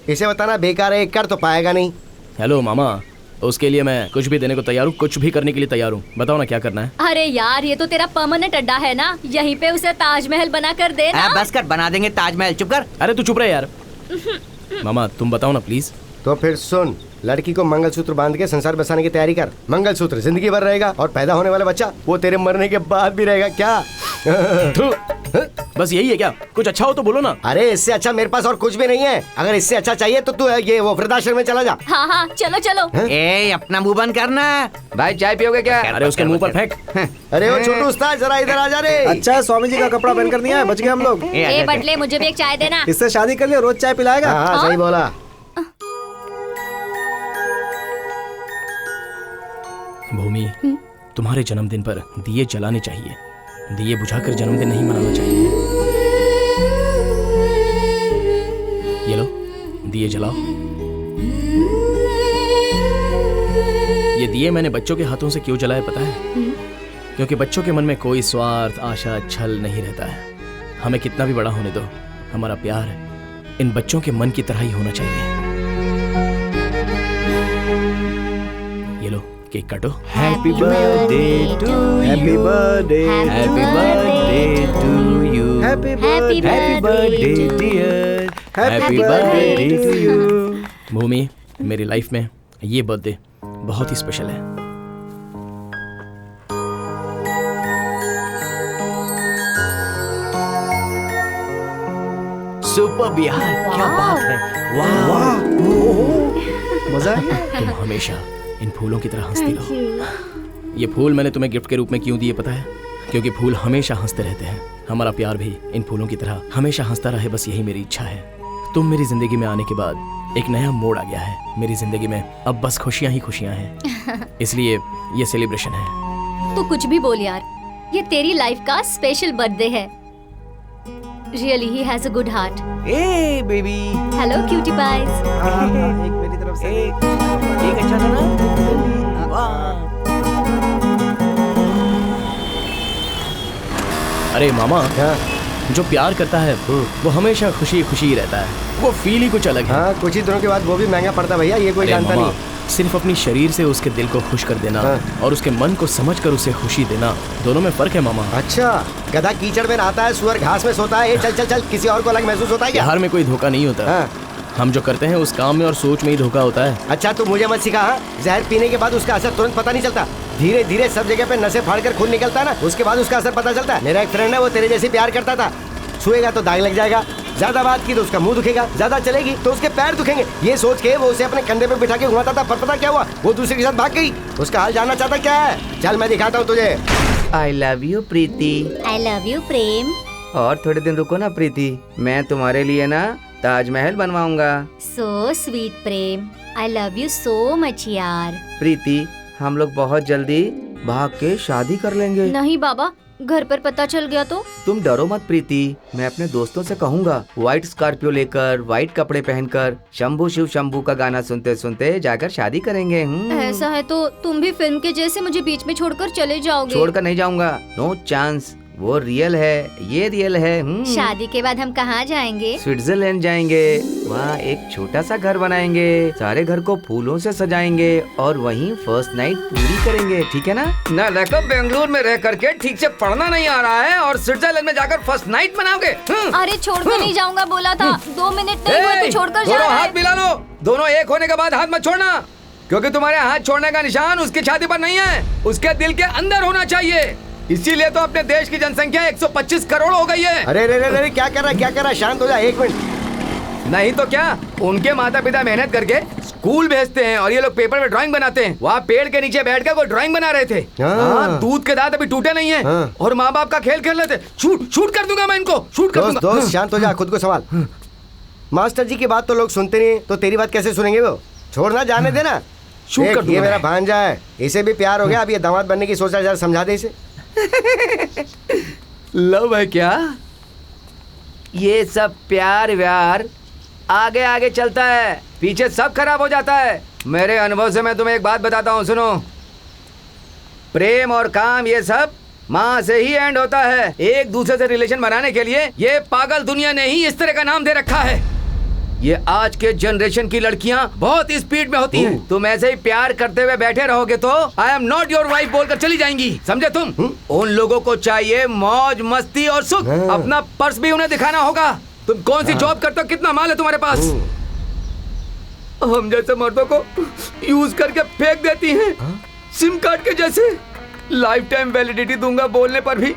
इसे बताना बेकार है, एक कर तो पाएगा नहीं। हेलो मामा, उसके लिए मैं कुछ भी देने को तैयार हूँ, कुछ भी करने के लिए तैयार हूँ। बताओ ना क्या करना है। अरे यार, ये तो तेरा परमानेंट अड्डा है ना, यहीं पे उसे ताजमहल बना कर दे ना। बस कर, बना देंगे ताजमहल। चुप कर। अरे तू चुप रहे यार। मामा तुम बताओ ना प्लीज। तो फिर सुन, लड़की को मंगलसूत्र बांध के संसार बसाने की तैयारी कर। मंगलसूत्र जिंदगी भर रहेगा और पैदा होने वाला बच्चा वो तेरे मरने के बाद भी रहेगा। क्या? बस यही है क्या? कुछ अच्छा हो तो बोलो ना। अरे इससे अच्छा मेरे पास और कुछ भी नहीं है। अगर इससे अच्छा चाहिए तो तू ये वो वृद्धाश्रम में चला जा। हाँ हाँ, चलो चलो। ए, अपना मुंह बंद करना। भाई चाय पियोगे क्या? अरे उसके मुंह पर फेंक। अरे वो छोटू उस्ताद, जरा इधर आ जा रे। अच्छा, स्वामी जी का कपड़ा पहन कर दिया है, बच गए हम लोग। ए बटले, मुझे भी एक चाय देना। इससे शादी कर लिया, रोज चाय पिलाएगा। हाँ, सही बोला। भूमि, तुम्हारे जन्मदिन पर दिए जलाने चाहिए, दिए बुझाकर जन्मदिन नहीं मनाना चाहिए। ये लो, दिए जलाओ। ये दिए मैंने बच्चों के हाथों से क्यों जलाए पता है? क्योंकि बच्चों के मन में कोई स्वार्थ, आशा, छल नहीं रहता है। हमें कितना भी बड़ा होने दो, हमारा प्यार इन बच्चों के मन की तरह ही होना चाहिए। ये लो, केक काटो। Happy birthday to you, happy birthday, happy birthday to you, happy happy birthday dear, happy birthday to you. Bhumi, मेरी लाइफ में ये बर्थडे बहुत ही स्पेशल है। सुपर यार, क्या बात है। वाह, मजा है। तुम हमेशा इन फूलों की तरह हंसती रहो। ये फूल मैंने तुम्हें गिफ्ट के रूप में क्यों दिए पता है? क्योंकि फूल हमेशा हंसते रहते हैं। हमारा प्यार भी इन फूलों की तरह हमेशा हंसता रहे, बस यही मेरी इच्छा है। तुम मेरी जिंदगी में आने के बाद एक नया मोड़ आ गया है मेरी जिंदगी में। अब बस खुशियां ही खुशियां हैं, इसलिए ये सेलिब्रेशन है। तू कुछ भी बोल यार, ये तेरी लाइफ का स्पेशल बर्थडे है। Really he has a good heart. Hey baby, hello cutie pies. एक मेरी तरफ से एक अच्छा था ना। वाह। अरे मामा, जो प्यार करता है वो हमेशा खुशी खुशी ही रहता है। वो फील ही कुछ अलग है। हाँ, कुछ ही दिनों के बाद वो भी महंगा पड़ता भैया, ये कोई अरे जानता मामा, नहीं। सिर्फ अपनी शरीर से उसके दिल को खुश कर देना और उसके मन को समझकर उसे खुशी देना, दोनों में फर्क है मामा। अच्छा, गधा कीचड़ में नहाता है, सुअर घास में सोता है। चल चल चल, किसी और को अलग महसूस होता है क्या? प्यार में कोई धोखा नहीं होता। हम जो करते हैं उस काम में और सोच में ही धोखा होता है। अच्छा, तू मुझे मत सिखा। जहर पीने के बाद उसका असर तुरंत पता नहीं चलता, धीरे धीरे सब जगह पे नसें फाड़ कर खून निकलता है ना, उसके बाद उसका असर पता चलता है। मेरा एक फ्रेंड है, वो तेरे जैसे प्यार करता था। छुएगा तो दाग लग जाएगा, ज्यादा बात की तो उसका मुंह दुखेगा, ज्यादा चलेगी तो उसके पैर दुखेंगे। ये सोच के वो उसे अपने कंधे पे बिठा के घुमाता था, पर पता क्या हुआ? वो दूसरे के साथ भाग गई। उसका हाल जानना चाहता क्या है? चल मैं दिखाता हूँ तुझे। I love you Preeti. I love you Prem. और थोड़े दिन रुको ना प्रीति, मैं तुम्हारे लिए ना ताजमहल बनवाऊंगा। So sweet Prem, I love you so much यार। प्रीति, हम लोग बहुत जल्दी भाग के शादी कर लेंगे। नहीं बाबा, घर पर पता चल गया तो? तुम डरो मत प्रीति, मैं अपने दोस्तों से कहूँगा, व्हाइट स्कॉर्पियो लेकर, व्हाइट कपड़े पहनकर, शंभू शिव शंभू का गाना सुनते सुनते जाकर शादी करेंगे। ऐसा है तो तुम भी फिल्म के जैसे मुझे बीच में छोड़कर चले जाओगे? छोड़कर नहीं जाऊंगा, नो चांस। वो रियल है, ये रियल है। शादी के बाद हम कहाँ जाएंगे? स्विट्जरलैंड जाएंगे, वहाँ एक छोटा सा घर बनाएंगे, सारे घर को फूलों से सजाएंगे और वहीं फर्स्ट नाइट पूरी करेंगे, ठीक है ना? ना लड़का बेंगलुरु में रह करके ठीक से पढ़ना नहीं आ रहा है और स्विट्जरलैंड में जाकर फर्स्ट नाइट मनाओगे। अरे छोड़कर नहीं जाऊंगा बोला था, 2 मिनट नहीं हुए तो छोड़कर जा रहा है। हाथ मिला लो, दोनों एक होने के बाद हाथ मत छोड़ना, क्योंकि तुम्हारे हाथ छोड़ने का निशान उसकी छाती पर नहीं है, उसके दिल के अंदर होना चाहिए। इसीलिए तो अपने देश की जनसंख्या 125 करोड़ हो गई है। अरे रे रे रे, क्या कर रहा है? शांत हो जा, एक मिनट। नहीं तो क्या, उनके माता पिता मेहनत करके स्कूल भेजते हैं और ये लोग पेपर में ड्राइंग बनाते हैं। वहाँ पेड़ के नीचे बैठकर कोई ड्राइंग बना रहे थे। दूध के दांत अभी टूटे नहीं है और माँ बाप का खेल खेल रहे थे। शूट कर दूंगा मैं इनको, शूट कर दूंगा। दोस्त शांत हो जा, खुद को संभाल। मास्टर जी की बात तो लोग सुनते नहीं, तो तेरी बात कैसे सुनेंगे वो? छोड़ना, जाने देना। शूट कर दूंगा। ये मेरा भांजा है, इसे भी प्यार हो गया, अब ये दामाद बनने की सोच रहा है, जरा समझा दे इसे। लव है क्या? ये सब प्यार व्यार आगे आगे चलता है, पीछे सब खराब हो जाता है। मेरे अनुभव से मैं तुम्हें एक बात बताता हूँ, सुनो। प्रेम और काम ये सब माँ से ही एंड होता है। एक दूसरे से रिलेशन बनाने के लिए ये पागल दुनिया ने ही इस तरह का नाम दे रखा है। ये आज के जनरेशन की लड़कियां बहुत स्पीड में होती हैं। तुम ऐसे ही प्यार करते हुए बैठे रहोगे तो I am not your wife बोलकर चली जाएंगी, समझे तुम? उन लोगों को चाहिए मौज मस्ती और सुख। अपना पर्स भी उन्हें दिखाना होगा। तुम कौन सी जॉब करते हो, कितना माल है तुम्हारे पास? हम जैसे मर्दों को यूज करके फेंक देती हैं, सिम कार्ड के जैसे। लाइफ टाइम वैलिडिटी दूंगा बोलने पर भी,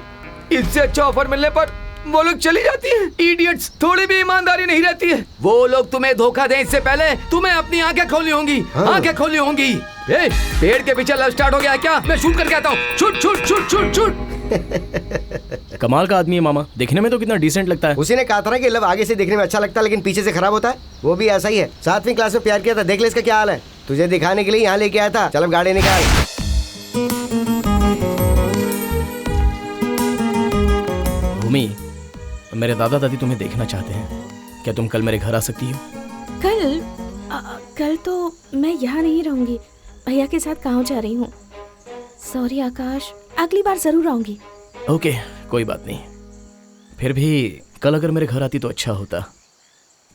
इससे अच्छा ऑफर मिलने पर वो लोग चली जाती हैं। इडियट्स, थोड़ी भी ईमानदारी नहीं रहती है। वो लोग तुम्हें धोखा दें इससे पहले तुम्हें अपनी आंखें खोलनी होंगी। आंखें खोलनी होंगी। पेड़ के पीछे लव स्टार्ट हो गया क्या? मैं शूट करके आता हूँ। Shoot shoot shoot shoot shoot. कमाल का आदमी है मामा, देखने में तो कितना डिसेंट लगता है। उसी ने कहा था ना कि लव आगे से देखने में अच्छा लगता है लेकिन पीछे से खराब होता है। वो भी ऐसा ही है। 7वीं क्लास में प्यार किया था, देख ले इसका क्या हाल है। तुझे दिखाने के लिए यहाँ लेके आया था। चल अब गाड़ी निकाल। भूमि, मेरे दादा दादी तुम्हें देखना चाहते हैं, क्या तुम कल मेरे घर आ सकती हो? कल तो मैं यहाँ नहीं रहूंगी, भैया के साथ गाँव जा रही हूँ। सॉरी आकाश, अगली बार जरूर आऊंगी। ओके, कोई बात नहीं। फिर भी कल अगर मेरे घर आती तो अच्छा होता।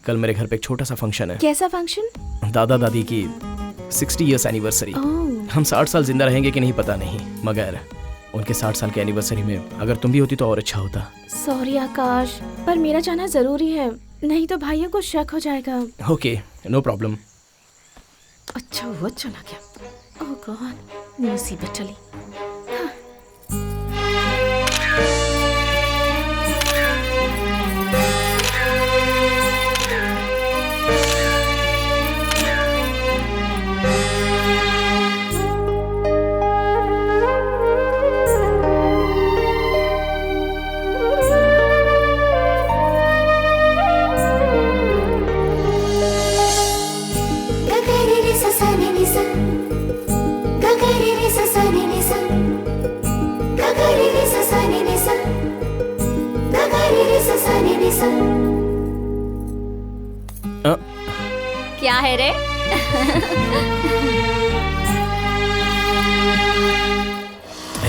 कल मेरे घर पे एक छोटा सा फंक्शन है। कैसा फंक्शन? दादा दादी की 60 ईयर्स एनिवर्सरी। हम 60 साल जिंदा रहेंगे कि नहीं पता नहीं, मगर उनके 60 साल के एनिवर्सरी में अगर तुम भी होती तो और अच्छा होता। सॉरी आकाश, पर मेरा जाना जरूरी है, नहीं तो भाइयों को शक हो जाएगा। Okay, no problem. अच्छा हुआ चला गया। ओह गॉड, मुसीबत चली। क्या है रे?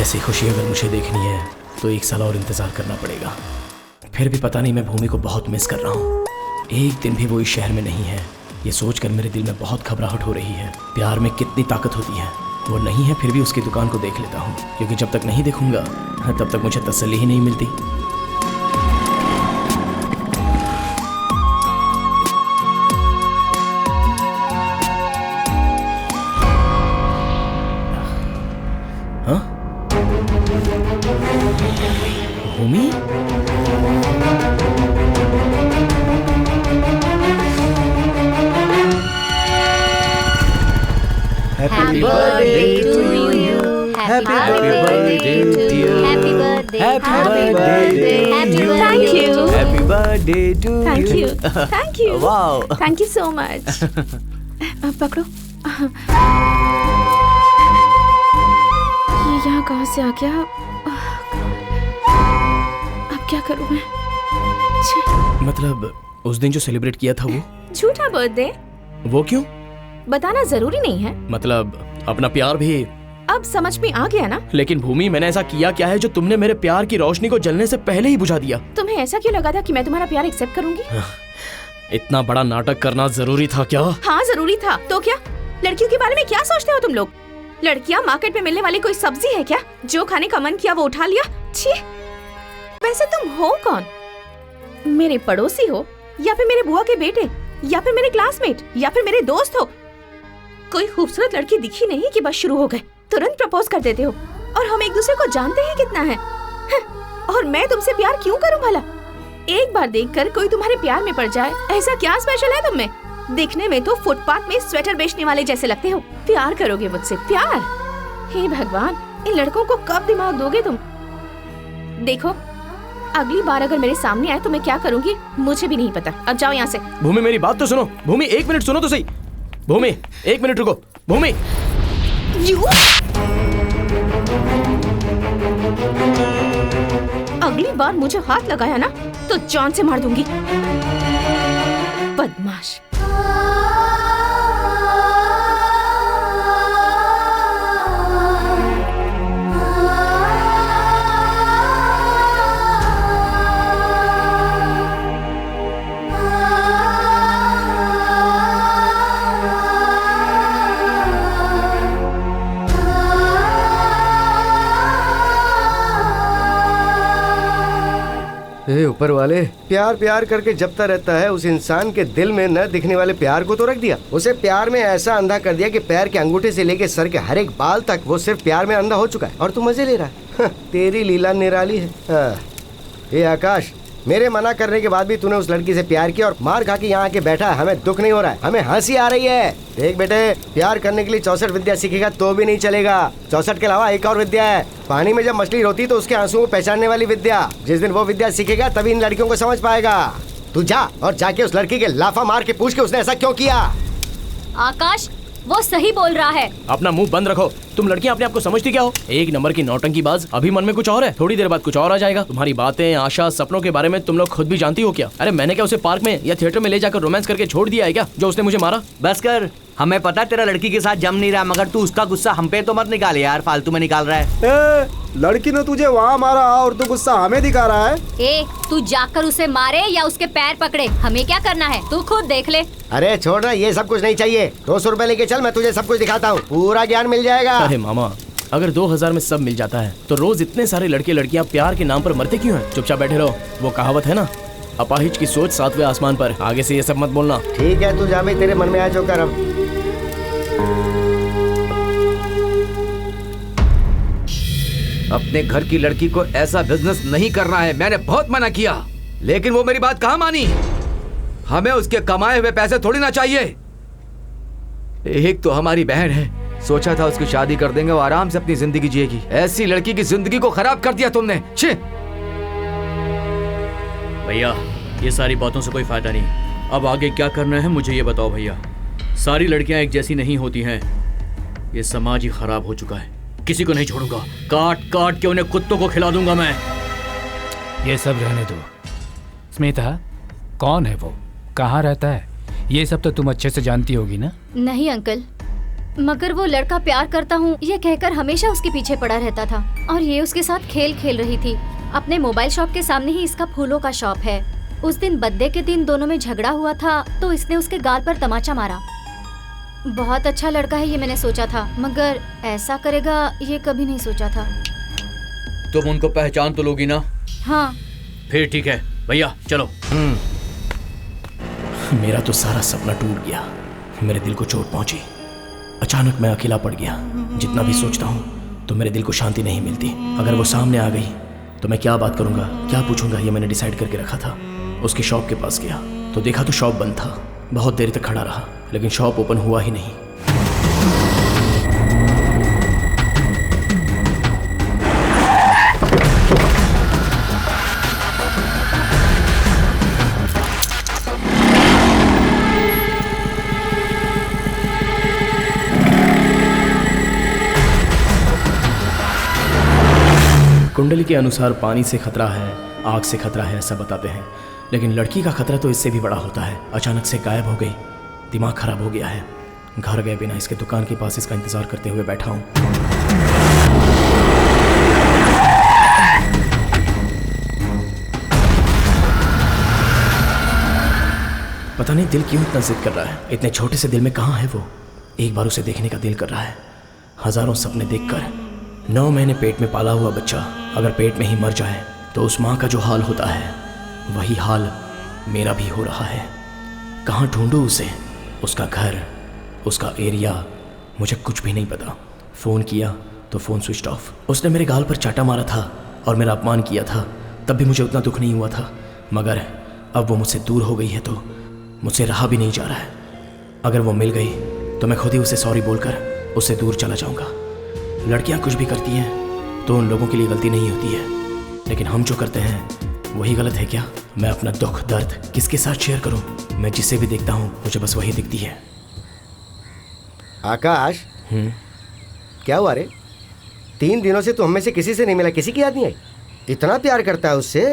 ऐसी खुशी अगर मुझे देखनी है तो 1 साल और इंतजार करना पड़ेगा। फिर भी पता नहीं, मैं भूमि को बहुत मिस कर रहा हूँ। एक दिन भी वो इस शहर में नहीं है, ये सोचकर मेरे दिल में बहुत घबराहट हो रही है। प्यार में कितनी ताकत होती है। वो नहीं है, फिर भी उसकी दुकान को देख लेता हूँ, क्योंकि जब तक नहीं देखूंगा तब तक मुझे तसल्ली ही नहीं मिलती। हाँ? भूमि? Happy birthday to you. Happy birthday to you. Happy birthday. Happy birthday. Happy birthday. Thank you. Happy birthday to Thank you. Thank you. Wow. Thank you so much. पकड़ो। ये यहाँ कहाँ से आ गया? अब क्या करूँ मैं? छी, मतलब उस दिन जो सेलिब्रेट किया था वो? झूठा बर्थडे? वो क्यों? बताना जरूरी नहीं है। मतलब अपना प्यार भी? अब समझ में आ गया ना? लेकिन भूमि, मैंने ऐसा किया क्या है जो तुमने मेरे प्यार की रोशनी को जलने से पहले ही बुझा दिया? तुम्हें ऐसा क्यों लगा था कि मैं तुम्हारा प्यार एक्सेप्ट करूंगी? इतना बड़ा नाटक करना जरूरी था क्या? हाँ जरूरी था। तो क्या? लड़कियों के बारे में क्या सोचते हो तुम लोग? लड़कियाँ मार्केट में मिलने वाली कोई सब्जी है क्या? जो खाने का मन किया वो उठा लिया? छी! वैसे तुम हो कौन? मेरे पड़ोसी हो, या फिर मेरे बुआ के बेटे, या फिर मेरे क्लासमेट, या फिर मेरे दोस्त हो? कोई खूबसूरत लड़की दिखी नहीं कि बस शुरू हो गए, तुरंत प्रपोज कर देते हो। और हम एक दूसरे को जानते हैं कितना है। और मैं तुमसे प्यार क्यों करूं भला? एक बार देखकर कोई तुम्हारे प्यार में पड़ जाए, ऐसा क्या स्पेशल है तुम में? दिखने में तो फुटपाथ में स्वेटर बेचने वाले जैसे लगते हो। प्यार करोगे मुझसे? प्यार? हे भगवान, इन लड़कों को कब दिमाग दोगे तुम? देखो, अगली बार अगर मेरे सामने आए तो मैं क्या करूंगी मुझे भी नहीं पता। अब जाओ यहाँ से। भूमि, मेरी बात तो सुनो। भूमि, 1 मिनट सुनो तो सही। भूमि, 1 मिनट रुको। भूमि, अगली बार मुझे हाथ लगाया ना तो जान से मार दूंगी। बदमाश। ऊपर वाले, प्यार प्यार करके जपता रहता है, उस इंसान के दिल में न दिखने वाले प्यार को तो रख दिया। उसे प्यार में ऐसा अंधा कर दिया कि पैर के अंगूठे से लेके सर के हर एक बाल तक वो सिर्फ प्यार में अंधा हो चुका है। और तू मजे ले रहा है। तेरी लीला निराली है। ये आकाश, मेरे मना करने के बाद भी तूने उस लड़की से प्यार किया और मार खा के यहाँ आके बैठा है। हमें दुख नहीं हो रहा है, हमें हंसी आ रही है। देख बेटे, प्यार करने के लिए 64 विद्या सीखेगा तो भी नहीं चलेगा। 64 के अलावा एक और विद्या है। पानी में जब मछली रोती तो उसके आंसुओं को पहचानने वाली विद्या। जिस दिन वो विद्या सीखेगा तभी इन लड़कियों को समझ पाएगा। तू जा और जाके उस लड़की के लाफा मार के पूछ के उसने ऐसा क्यों किया। आकाश, वो सही बोल रहा है। अपना मुंह बंद रखो। तुम लड़कियां अपने आप को समझती क्या हो? 1 नंबर की नौटंकीबाज। अभी मन में कुछ और है, थोड़ी देर बाद कुछ और आ जाएगा। तुम्हारी बातें, आशा, सपनों के बारे में तुम लोग खुद भी जानती हो क्या? अरे मैंने क्या उसे पार्क में या थिएटर में ले जाकर रोमांस करके छोड़ दिया है क्या, जो उसने मुझे मारा? बस कर, हमें पता तेरा लड़की के साथ जम नहीं रहा, मगर तू उसका गुस्सा हम पे तो मत निकाल यार, फालतू में निकाल रहा है। लड़की ने तुझे वहाँ मारा और तू गुस्सा हमें दिखा रहा है। ए, तू जाकर उसे मारे या उसके पैर पकड़े, हमें क्या करना है? तू खुद देख ले। अरे छोड़ना, ये सब कुछ नहीं चाहिए। 200 रुपए लेके चल, मैं तुझे सब कुछ दिखाता हूँ, पूरा ज्ञान मिल जाएगा। अरे मामा, अगर 2000 में सब मिल जाता है तो रोज इतने सारे लड़के लड़कियां प्यार के नाम पर मरते क्यों हैं? चुपचाप बैठे रहो। वो कहावत है ना, अपाहिज की सोच 7वें आसमान पर। आगे से ये सब मत बोलना। ठीक है, तू जा भी, तेरे मन में आया जो कर। अब अपने घर की लड़की को ऐसा बिजनेस नहीं करना है। मैंने बहुत मना किया, लेकिन वो मेरी बात कहाँ मानी। हमें उसके कमाए हुए पैसे थोड़ी ना चाहिए। एक तो हमारी बहन है, सोचा था उसकी शादी कर देंगे, वो आराम से अपनी जिंदगी जिएगी। ऐसी लड़की की जिंदगी को खराब कर दिया तुमने। छी! भैया, ये सारी बातों से कोई फायदा नहीं। अब आगे क्या करना है मुझे ये बताओ भैया। सारी लड़कियां एक जैसी नहीं होती हैं। ये समाज ही खराब हो चुका है। किसी को नहीं छोड़ूंगा, काट काट के उन्हें कुत्तों को खिला दूंगा मैं। ये सब रहने दो। स्मिता, कौन है वो? कहाँ रहता है? ये सब तो तुम अच्छे से जानती होगी ना। नहीं अंकल, मगर वो लड़का प्यार करता हूँ ये कहकर हमेशा उसके पीछे पड़ा रहता था और ये उसके साथ खेल खेल रही थी। अपने मोबाइल शॉप के सामने ही इसका फूलों का शॉप है। उस दिन बर्थडे के दिन दोनों में झगड़ा हुआ था तो इसने उसके गाल पर तमाचा मारा। बहुत अच्छा लड़का है ये मैंने सोचा था, मगर ऐसा करेगा ये कभी नहीं सोचा था। तुम उनको पहचान तो लोगी ना? हाँ। फिर ठीक है भैया, चलो। मेरा तो सारा सपना टूट गया, मेरे दिल को चोट पहुंची। अचानक मैं अकेला पड़ गया। जितना भी सोचता हूँ तो मेरे दिल को शांति नहीं मिलती। अगर वो सामने आ गई तो मैं क्या बात करूँगा, क्या पूछूंगा, ये मैंने डिसाइड करके रखा था। उसकी शॉप के पास गया तो देखा तो शॉप बंद था। बहुत देर तक खड़ा रहा लेकिन शॉप ओपन हुआ ही नहीं। कुंडली के अनुसार पानी से खतरा है, आग से खतरा है, ऐसा बताते हैं, लेकिन लड़की का खतरा तो इससे भी बड़ा होता है। अचानक से गायब हो गई, दिमाग खराब हो गया है। घर गए बिना इसके दुकान के पास इसका इंतजार करते हुए बैठा हूँ। पता नहीं दिल क्यों इतना जिद कर रहा है। इतने छोटे से दिल में कहाँ है वो? एक बार उसे देखने का दिल कर रहा है। हजारों सपने देखकर 9 महीने पेट में पाला हुआ बच्चा अगर पेट में ही मर जाए तो उस माँ का जो हाल होता है वही हाल मेरा भी हो रहा है। कहाँ ढूंढूं उसे? उसका घर, उसका एरिया, मुझे कुछ भी नहीं पता। फ़ोन किया तो फ़ोन स्विच ऑफ। उसने मेरे गाल पर चाटा मारा था और मेरा अपमान किया था, तब भी मुझे उतना दुख नहीं हुआ था। मगर अब वो मुझसे दूर हो गई है तो मुझसे रहा भी नहीं जा रहा है। अगर वो मिल गई तो मैं खुद ही उसे सॉरी बोलकर उससे दूर चला जाऊँगा। लड़कियाँ कुछ भी करती हैं तो उन लोगों के लिए गलती नहीं होती है, लेकिन हम जो करते हैं वही गलत है क्या? मैं अपना दुख दर्द किसके साथ शेयर करूं? मैं जिसे भी देखता हूं मुझे बस वही दिखती है। आकाश, क्या हुआ रे? 3 दिनों से तू हमें से किसी से नहीं मिला, किसी की याद नहीं आई? इतना प्यार करता है उससे?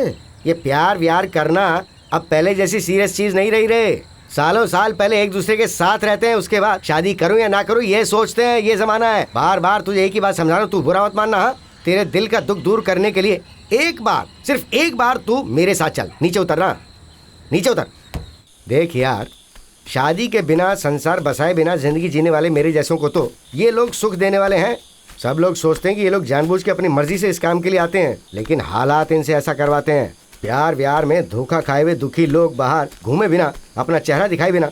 ये प्यार व्यार करना अब पहले जैसी सीरियस चीज नहीं रही रे। सालों साल पहले एक दूसरे के साथ रहते हैं, उसके बाद शादी करूं या ना करूं ये सोचते हैं। ये जमाना है। बार बार तुझे एक ही बात समझा रहा हूं, तू बुरा मत मानना। हाँ, तेरे दिल का दुख दूर करने के लिए एक बार, सिर्फ एक बार तू मेरे साथ चल। नीचे उतरना, नीचे उतर। देख यार, शादी के बिना, संसार बसाए बिना जिंदगी जीने वाले मेरे जैसों को तो ये लोग सुख देने वाले हैं। सब लोग सोचते हैं कि ये लोग जानबूझ के अपनी मर्जी से इस काम के लिए आते हैं, लेकिन हालात इनसे ऐसा करवाते हैं। प्यार व्यार में धोखा खाए हुए दुखी लोग बाहर घूमे बिना, अपना चेहरा दिखाए बिना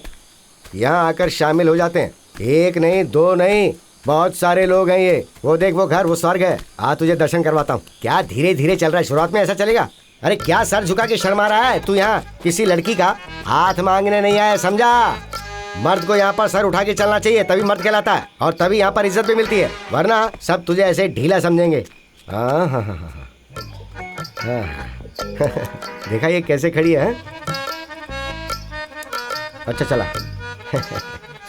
यहाँ आकर शामिल हो जाते हैं। एक नहीं, 2 नहीं, बहुत सारे लोग हैं ये। वो देख, वो घर, वो स्वर्ग है। आ तुझे दर्शन करवाता हूँ। क्या धीरे धीरे चल रहा है? शुरुआत में ऐसा चलेगा? अरे क्या सर झुका के शर्मा रहा है तू? यहाँ किसी लड़की का हाथ मांगने नहीं आया, समझा? मर्द को यहाँ पर सर उठा के चलना चाहिए, तभी मर्द कहलाता है और तभी यहाँ पर इज्जत भी मिलती है, वरना सब तुझे ऐसे ढीला समझेंगे। हाँ हाँ हाँ हाँ देखा ये कैसे खड़ी है? अच्छा चला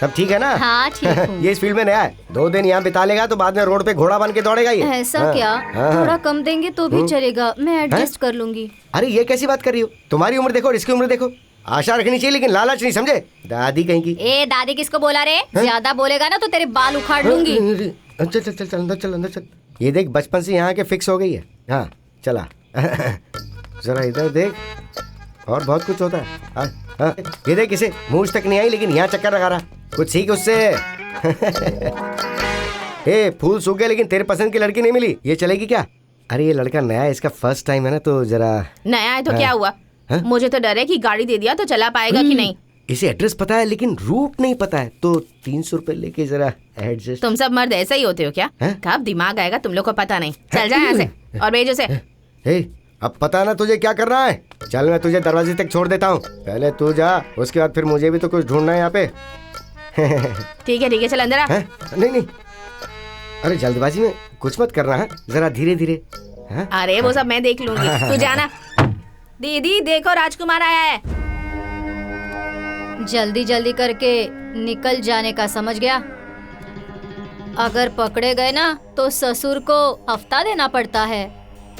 सब ठीक है ना? हाँ ठीक हूँ। ये इस फील्ड में नया है, 2 दिन यहाँ बिता लेगा तो बाद में रोड पे घोड़ा बन के दौड़ेगा ये। ऐसा हाँ, क्या? हाँ, थोड़ा कम देंगे तो भी चलेगा, मैं एडजस्ट कर लूंगी। अरे ये कैसी बात कर रही हो? तुम्हारी उम्र देखो और इसकी उम्र देखो। आशा रखनी चाहिए लेकिन लालच नहीं, समझे? दादी कहीं की। ए दादी किसको बोला रे? ज्यादा बोलेगा ना तो तेरे बाल उखाड़ लूंगी। चल चल चल अंदर चल, अंदर चल। ये देख, बचपन से यहाँ के फिक्स हो गई है। हाँ चला जरा इधर देख, और बहुत कुछ होता है। हाँ, ये देख, इसे मूछ तक नहीं आई लेकिन यहाँ चक्कर लगा रहा। कुछ सीख उससे। ए, फूल सूख गए लेकिन तेरे पसंद की लड़की नहीं मिली, ये चलेगी क्या? अरे ये लड़का नया है, इसका फर्स्ट टाइम है ना, तो जरा। नया है तो क्या हुआ? मुझे तो डर है कि गाड़ी दे दिया तो चला पाएगा कि नहीं। इसे एड्रेस पता है लेकिन रूट नहीं पता है, तो 300 रुपए लेके जरा एडजस्ट। तुम सब मर्द ऐसा ही होते हो क्या? कब दिमाग आएगा तुम लोग को पता नहीं। चल जा यहाँ से और भेजो से। अब पता ना तुझे क्या करना है। चल मैं तुझे दरवाजे तक छोड़ देता हूँ, पहले तू जा, उसके बाद फिर मुझे भी तो कुछ ढूंढना है यहाँ पे। ठीक है चल अंदर आ। नहीं नहीं, अरे जल्दबाजी में कुछ मत करना है, जरा धीरे धीरे। अरे वो सब मैं देख लूंगी, तू जाना। दीदी देखो राजकुमार आया है। जल्दी जल्दी करके निकल जाने का, समझ गया? अगर पकड़े गए ना तो ससुर को हफ्ता देना पड़ता है।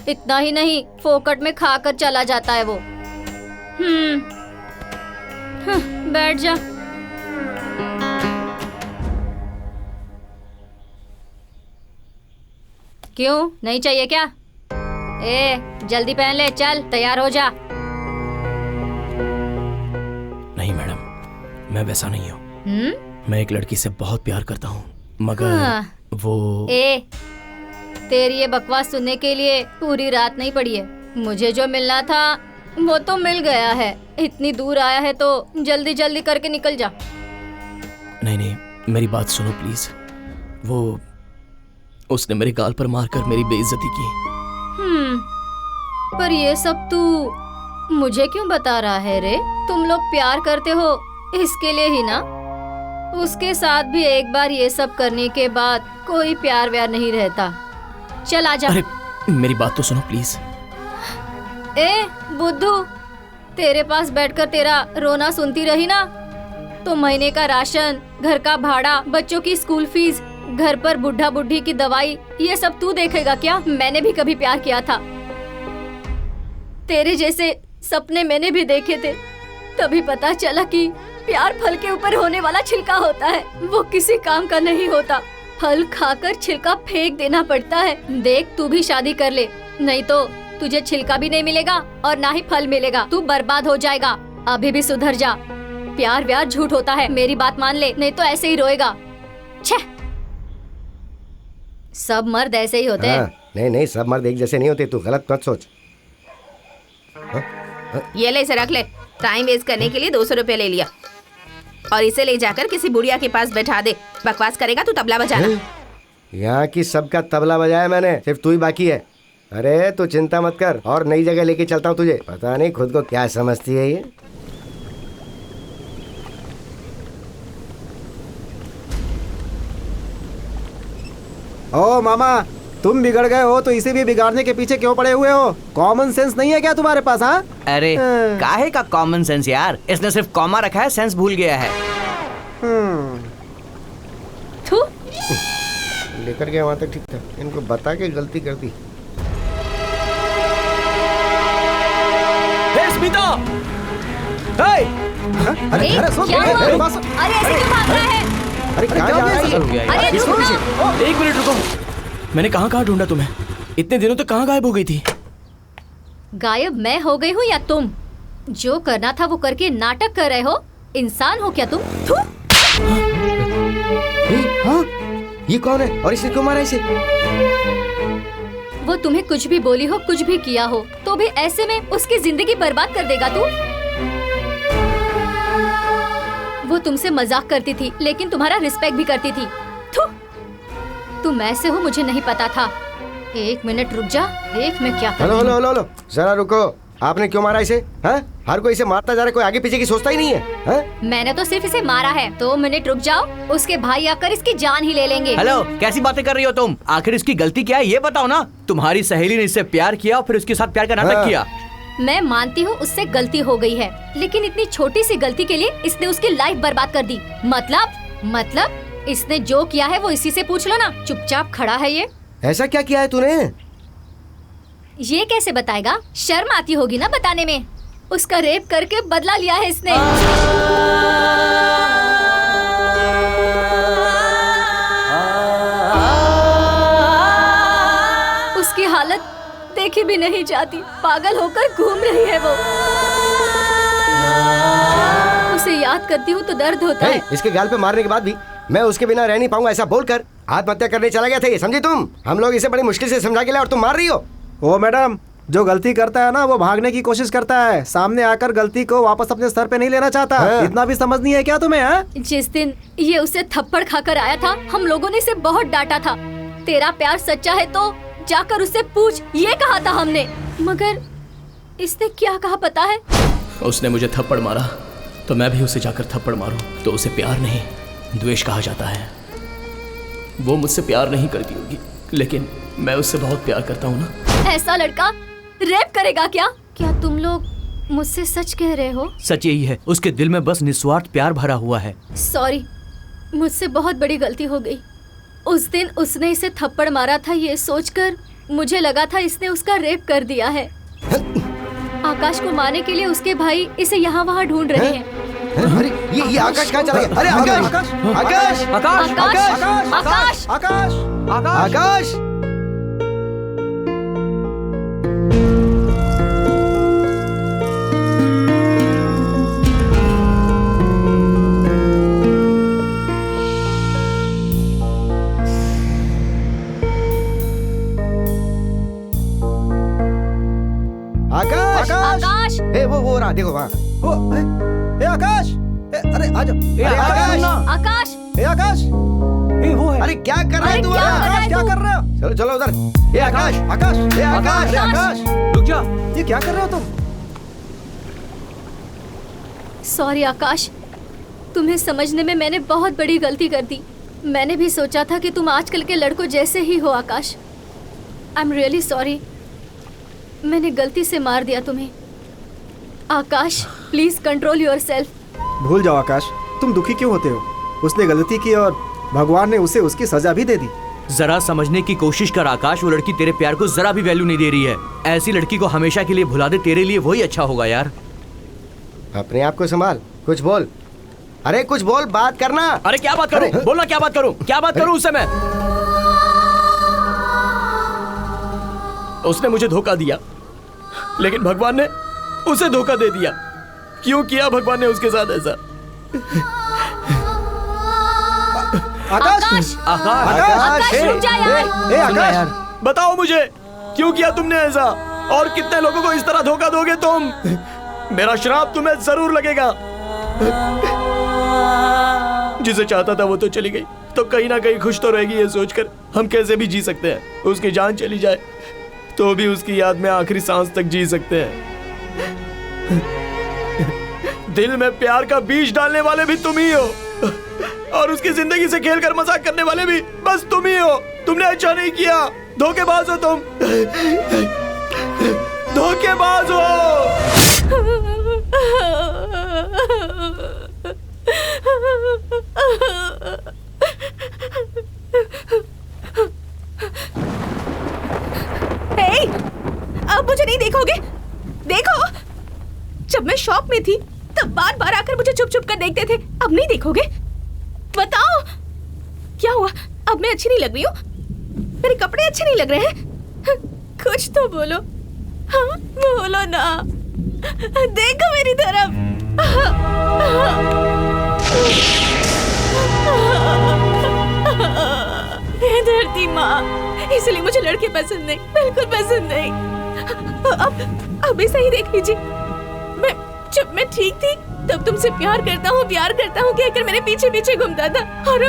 इतना ही नहीं, फोकट में खाकर चला जाता है वो। बैठ जा। क्यों, नहीं चाहिए क्या? ए, जल्दी पहन ले, चल तैयार हो जा। नहीं मैडम, मैं वैसा नहीं हूँ। मैं एक लड़की से बहुत प्यार करता हूँ, मगर वो तेरी ये बकवास सुनने के लिए पूरी रात नहीं पड़ी है। मुझे जो मिलना था वो तो मिल गया है। इतनी दूर आया है तो जल्दी जल्दी करके निकल जा। नहीं, मेरी बात सुनो प्लीज। उसने मेरे गाल पर मारकर मेरी बेइज्जती की। पर ये सब तू मुझे क्यों बता रहा है रे? तुम लोग प्यार करते हो इसके लिए ही ना? उसके साथ भी एक बार ये सब करने के बाद कोई प्यार व्यार नहीं रहता। चल आजा। अरे मेरी बात तो सुनो प्लीज। ए बुद्धू, तेरे पास बैठकर तेरा रोना सुनती रही ना तो महीने का राशन, घर का भाड़ा, बच्चों की स्कूल फीस, घर पर बुढ़ा बुढ़ी की दवाई, ये सब तू देखेगा क्या? मैंने भी कभी प्यार किया था। तेरे जैसे सपने मैंने भी देखे थे। तभी पता चला कि प्यार फल के ऊपर होने वाला छिलका होता है, वो किसी काम का नहीं होता। फल खाकर छिलका फेंक देना पड़ता है। देख, तू भी शादी कर ले, नहीं तो तुझे छिलका भी नहीं मिलेगा और ना ही फल मिलेगा। तू बर्बाद हो जाएगा। अभी भी सुधर जा। प्यार व्यार झूठ होता है, मेरी बात मान ले, नहीं तो ऐसे ही रोएगा। छे, सब मर्द ऐसे ही होते हैं। नहीं, सब मर्द एक जैसे नहीं होते, तू गलत मत सोच। ये ले, इसे रख ले। टाइम वेस्ट करने के लिए 200 रुपए ले लिया और इसे ले जाकर किसी बुढ़िया के पास बैठा दे। बकवास करेगा तू तबला बजाना। यहाँ की सबका तबला बजाया मैंने, सिर्फ तू ही बाकी है। अरे तू चिंता मत कर, और नई जगह लेके चलता हूँ तुझे। पता नहीं खुद को क्या समझती है ये। ओ मामा, तुम बिगड़ गए हो तो इसे भी बिगाड़ने के पीछे क्यों पड़े हुए हो? कॉमन सेंस नहीं है क्या तुम्हारे पास? हाँ, अरे काहे का कॉमन सेंस यार, इसने सिर्फ कॉमा रखा है, सेंस भूल गया है। लेकर गया वहाँ तक ठीक था, इनको बता के गलती कर दी। स्मिता! अरे क्या हुआ? अरे ऐसे क्यों भाग रहा है? अरे क्या हो गया? अरे एक मिनट रुको, मैंने कहाँ ढूंढा तुम्हें? इतने दिनों तक कहाँ गायब हो गई थी? गायब मैं हो गई हूँ या तुम? जो करना था वो करके नाटक कर रहे हो। इंसान हो क्या तुम? हाँ, ये कौन है और इसने क्यों मारा इसे? वो तुम्हें कुछ भी बोली हो, कुछ भी किया हो, तो भी ऐसे में उसकी जिंदगी बर्बाद कर देगा तू? वो तुमसे मजाक करती थी, लेकिन तुम्हारा रिस्पेक्ट भी करती थी। तुम ऐसे हो मुझे नहीं पता था। एक मिनट रुक जा, देख मैं क्या कर रही हूँ। हेलो, जरा रुको। आपने क्यों मारा इसे? हाँ? हर कोई इसे मारता जा रहा है, कोई आगे पीछे की सोचता ही नहीं है। हाँ? मैंने तो सिर्फ इसे मारा है। 2 मिनट रुक जाओ, उसके भाई आकर इसकी जान ही ले लेंगे। हेलो, कैसी बातें कर रही हो तुम? आखिर इसकी गलती क्या है ये बताओ ना। तुम्हारी सहेली ने इससे प्यार किया और फिर उसके साथ प्यार का नाटक किया। मैं मानती हूँ उससे गलती हो गई है, लेकिन इतनी छोटी सी गलती के लिए इसने उसकी लाइफ बर्बाद कर दी। मतलब इसने जो किया है वो इसी से पूछ लो ना। चुपचाप खड़ा है ये। ऐसा क्या किया है तूने? ये कैसे बताएगा? शर्म आती होगी ना बताने में। उसका रेप करके बदला लिया है इसने। उसकी हालत देखी भी नहीं जाती, पागल होकर घूम रही है वो। उसे याद करती हूँ तो दर्द होता है। इसके गाल पे मारने के बाद भी मैं उसके बिना रह नहीं पाऊंगा, ऐसा बोलकर आत्महत्या करने चला गया था ये, समझी तुम? हम लोग इसे बड़ी मुश्किल से समझा के लाए और तुम मार रही हो। ओ मैडम, जो गलती करता है ना वो भागने की कोशिश करता है, सामने आकर गलती को वापस अपने सर पे नहीं लेना चाहता। इतना भी समझ नहीं है क्या तुम्हें? हाँ? जिस दिन ये उसे थप्पड़ खाकर आया था, हम लोगों ने इसे बहुत डांटा था। तेरा प्यार सच्चा है तो जाकर उससे पूछ, ये कहा था हमने। मगर इसने क्या कहा पता है? उसने मुझे थप्पड़ मारा तो मैं भी उसे जाकर थप्पड़ मारूं तो उसे प्यार नहीं द्वेष कहा जाता है। वो मुझसे प्यार नहीं करती होगी, लेकिन मैं उससे बहुत प्यार करता हूँ ना। ऐसा लड़का रेप करेगा क्या? क्या तुम लोग मुझसे सच कह रहे हो? सच यही है, उसके दिल में बस निस्वार्थ प्यार भरा हुआ है। सॉरी, मुझसे बहुत बड़ी गलती हो गई। उस दिन उसने इसे थप्पड़ मारा था, ये सोचकर मुझे लगा था इसने उसका रेप कर दिया है। आकाश को मारने के लिए उसके भाई इसे यहाँ वहाँ ढूंढ रहे हैं। अरे ये आकाश कहाँ चला गया? अरे आकाश, आकाश, आकाश, आकाश, आकाश, आकाश, आकाश, आकाश, आकाश। आकाश आकाश ए वो रहा, देखो वहाँ। ए आकाश, अरे आ जाओ। आकाश ए आकाश, ए वो है। अरे क्या कर रहा है तू? आकाश क्या कर रहे हो? चलो चलो उधर। ए आकाश, आकाश, ए आकाश, आकाश, रुक जा। ये क्या कर रहे हो तुम? सॉरी आकाश, तुम्हें समझने में मैंने बहुत बड़ी गलती कर दी। मैंने भी सोचा था कि तुम आजकल के लड़कों जैसे ही हो आकाश। आई एम रियली सॉरी, मैंने गलती से मार दिया तुम्हें। आकाश प्लीज कंट्रोल योरसेल्फ। भूल जाओ आकाश, तुम दुखी क्यों होते हो? उसने गलती की और भगवान ने उसे उसकी सजा भी दे दी। जरा समझने की कोशिश कर आकाश, वो लड़की तेरे प्यार को जरा भी वैल्यू नहीं दे रही है। ऐसी लड़की को हमेशा के लिए भुला दे, तेरे लिए वही अच्छा होगा यार। अपने आप को संभाल, कुछ बोल। अरे कुछ बोल, बात करना। अरे क्या बात करूं? बोलना क्या बात करूं? क्या बात करूं उससे मैं? उसने मुझे धोखा दिया, लेकिन भगवान ने उसे धोखा दे दिया। क्यों किया भगवान ने उसके साथ ऐसा? आकाश, आकाश रुक जा यार। ए आकाश, बताओ मुझे क्यों किया तुमने ऐसा, और कितने लोगों को इस तरह धोखा दोगे तुम? मेरा श्राप तुम्हें जरूर लगेगा। जिसे चाहता था वो तो चली गई, तो कहीं ना कहीं खुश तो रहेगी ये सोचकर हम कैसे भी जी सकते हैं। उसकी जान चली जाए तो भी उसकी याद में आखिरी सांस तक जी सकते हैं। दिल में प्यार का बीज डालने वाले भी तुम ही हो, और उसकी जिंदगी से खेलकर मजाक करने वाले भी बस तुम ही हो। तुमने अच्छा नहीं किया, धोखेबाज हो तुम, धोखेबाज हो। हे, अब मुझे नहीं देखोगे? देखो, जब मैं शॉप में थी तब बार बार आकर मुझे छुप छुप कर देखते थे, अब नहीं देखोगे? बताओ क्या हुआ? अब मैं अच्छी नहीं लग रही हूँ? मेरे कपड़े अच्छे नहीं लग रहे हैं? कुछ तो बोलो। हाँ बोलो ना, देखो मेरी तरफ। हे धरती माँ, इसलिए मुझे लड़के पसंद नहीं, बिल्कुल पसंद नहीं। अब भी सही देख लीजिए, जब मैं ठीक थी तब तुमसे प्यार करता हूँ कहकर मेरे पीछे पीछे घूमता था, और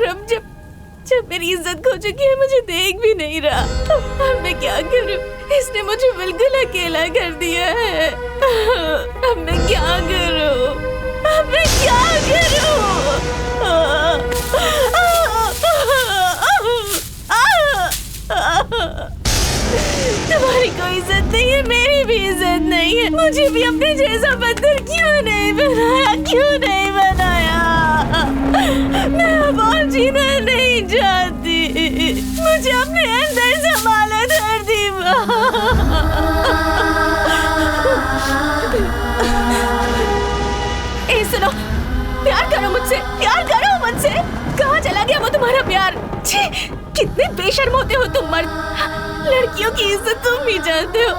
अब जब मेरी इज्जत खो चुकी है, मुझे देख भी नहीं रहा। अब मैं क्या करूँ? इसने मुझे बिल्कुल अकेला कर दिया है। अब मैं क्या करूँ? तुम्हारी कोई इज्जत नहीं है, मेरी भी इज्जत नहीं है। मुझे भी अपने जैसा पत्थर क्यों नहीं बनाया? मैं अब और जीना नहीं चाहती, मुझे अपने अंदर संभालो धरती माँ। सुनो, प्यार करो मुझसे। कहाँ चला गया वो तुम्हारा प्यार? छी, कितने बेशर्म होते हो तुम मर्द। लड़कियों की इज्जत तुम ही जानते हो,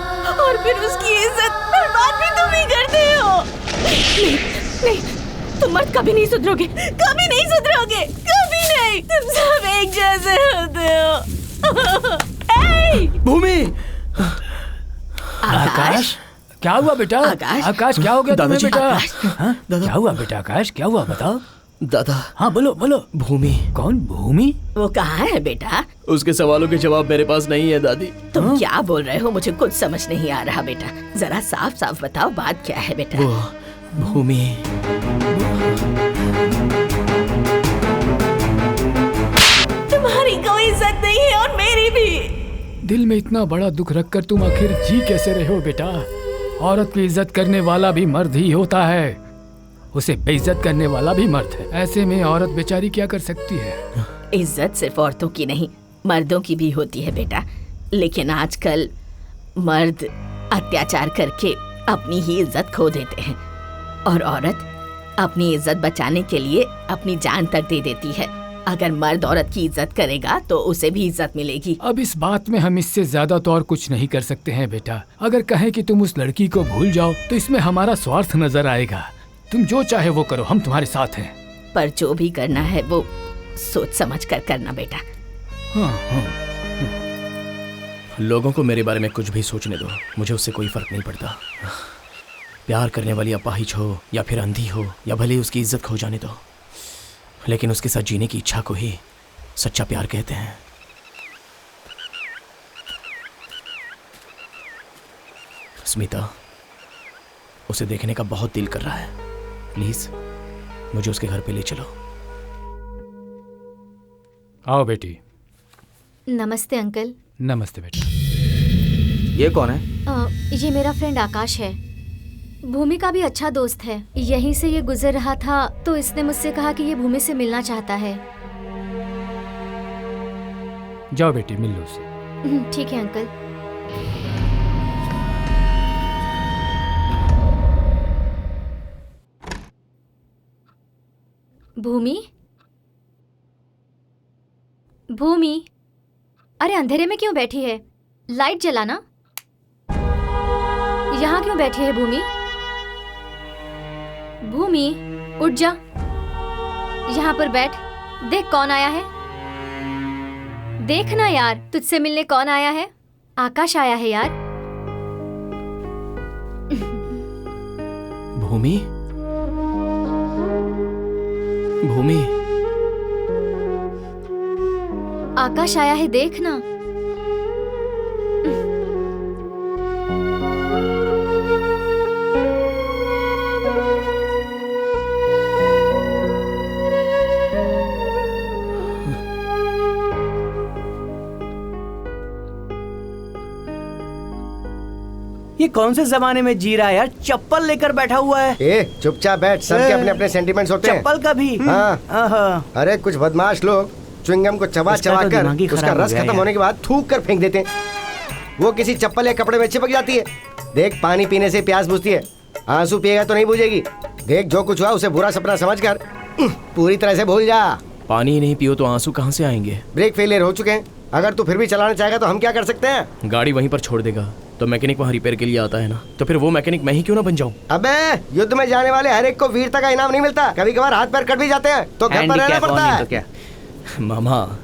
और फिर उसकी इज्जत बर्बाद भी तुम ही करते हो। नहीं, तुम मर्द कभी नहीं सुधरोगे, कभी नहीं। तुम सब एक जैसे होते हो। भूमि, आकाश, क्या हुआ बेटा? आकाश क्या हो गया तुम्हें बेटा? हाँ? क्या हुआ बेटा? आकाश क्या हुआ बताओ। दादा। हाँ बोलो। भूमि। कौन भूमि? वो कहाँ है बेटा? उसके सवालों के जवाब मेरे पास नहीं है दादी। तुम क्या बोल रहे हो? मुझे कुछ समझ नहीं आ रहा बेटा, जरा साफ साफ बताओ बात क्या है बेटा। वो भूमि, तुम्हारी कोई इज्जत नहीं है और मेरी भी। दिल में इतना बड़ा दुख रखकर तुम आखिर जी कैसे रहे हो बेटा? औरत की इज्जत करने वाला भी मर्द ही होता है, उसे बेइज्जत करने वाला भी मर्द है। ऐसे में औरत बेचारी क्या कर सकती है? इज्जत सिर्फ औरतों की नहीं, मर्दों की भी होती है बेटा। लेकिन आजकल मर्द अत्याचार करके अपनी ही इज्जत खो देते हैं, और औरत अपनी इज्जत बचाने के लिए अपनी जान तक दे देती है। अगर मर्द औरत की इज्जत करेगा तो उसे भी इज्जत मिलेगी। अब इस बात में हम इससे ज्यादा तो और कुछ नहीं कर सकते हैं बेटा। अगर कहें कि तुम उस लड़की को भूल जाओ तो इसमें हमारा स्वार्थ नजर आएगा। तुम जो चाहे वो करो, हम तुम्हारे साथ हैं। पर जो भी करना है वो सोच समझ कर करना बेटा। हाँ। लोगों को मेरे बारे में कुछ भी सोचने दो, मुझे उससे कोई फर्क नहीं पड़ता। प्यार करने वाली अपाहिज हो या फिर अंधी हो या भले उसकी इज्जत खो जाने दो, लेकिन उसके साथ जीने की इच्छा को ही सच्चा प्यार कहते हैं। स्मिता, उसे देखने का बहुत दिल कर रहा है, प्लीज मुझे उसके घर पे ले चलो। आओ बेटी। नमस्ते अंकल। नमस्ते बेटा। ये कौन है? ये मेरा फ्रेंड आकाश है, भूमि का भी अच्छा दोस्त है। यहीं से ये गुजर रहा था तो इसने मुझसे कहा कि ये भूमि से मिलना चाहता है। जाओ बेटी, मिल लो उससे। ठीक है अंकल। भूमि, भूमि, अरे अंधेरे में क्यों बैठी है? लाइट जलाना। यहाँ क्यों बैठी है भूमि? भूमि, उठ जा, यहाँ पर बैठ। देख कौन आया है। देख ना यार, तुझसे मिलने कौन आया है? आकाश आया है यार। भूमि, भूमि, आकाश आया है, देख ना। ये कौन से जमाने में जी रहा है यार, चप्पल लेकर बैठा हुआ है। ए चुपचाप बैठ, सबके अपने अपने सेंटिमेंट्स होते हैं। चप्पल का भी। हाँ। अरे कुछ बदमाश लोग च्युइंगम को चबा चबा कर उसका रस खत्म होने के बाद थूक कर फेंक देते हैं। वो किसी चप्पल या कपड़े में चिपक जाती है। देख, पानी पीने से प्यास बुझती है, आंसू पिएगा तो नहीं बुझेगी। देख, जो कुछ हुआ उसे बुरा सपना समझकर पूरी तरह से भूल जा। पानी नहीं पियो तो आंसू कहाँ से आएंगे? ब्रेक फेलियर हो चुके हैं। अगर तू फिर भी चलाना चाहेगा तो हम क्या कर सकते हैं? गाड़ी वहीं पर छोड़ देगा तो मैकेनिक वहाँ रिपेयर के लिए आता है ना, तो फिर वो मैकेनिक मैं ही क्यों ना बन जाऊँ? अबे, युद्ध में जाने वाले हर एक को वीरता का इनाम नहीं मिलता। कभी कभार हाथ पैर कट भी जाते हैं तो घर पर रहना पड़ता है। तो क्या? मामा,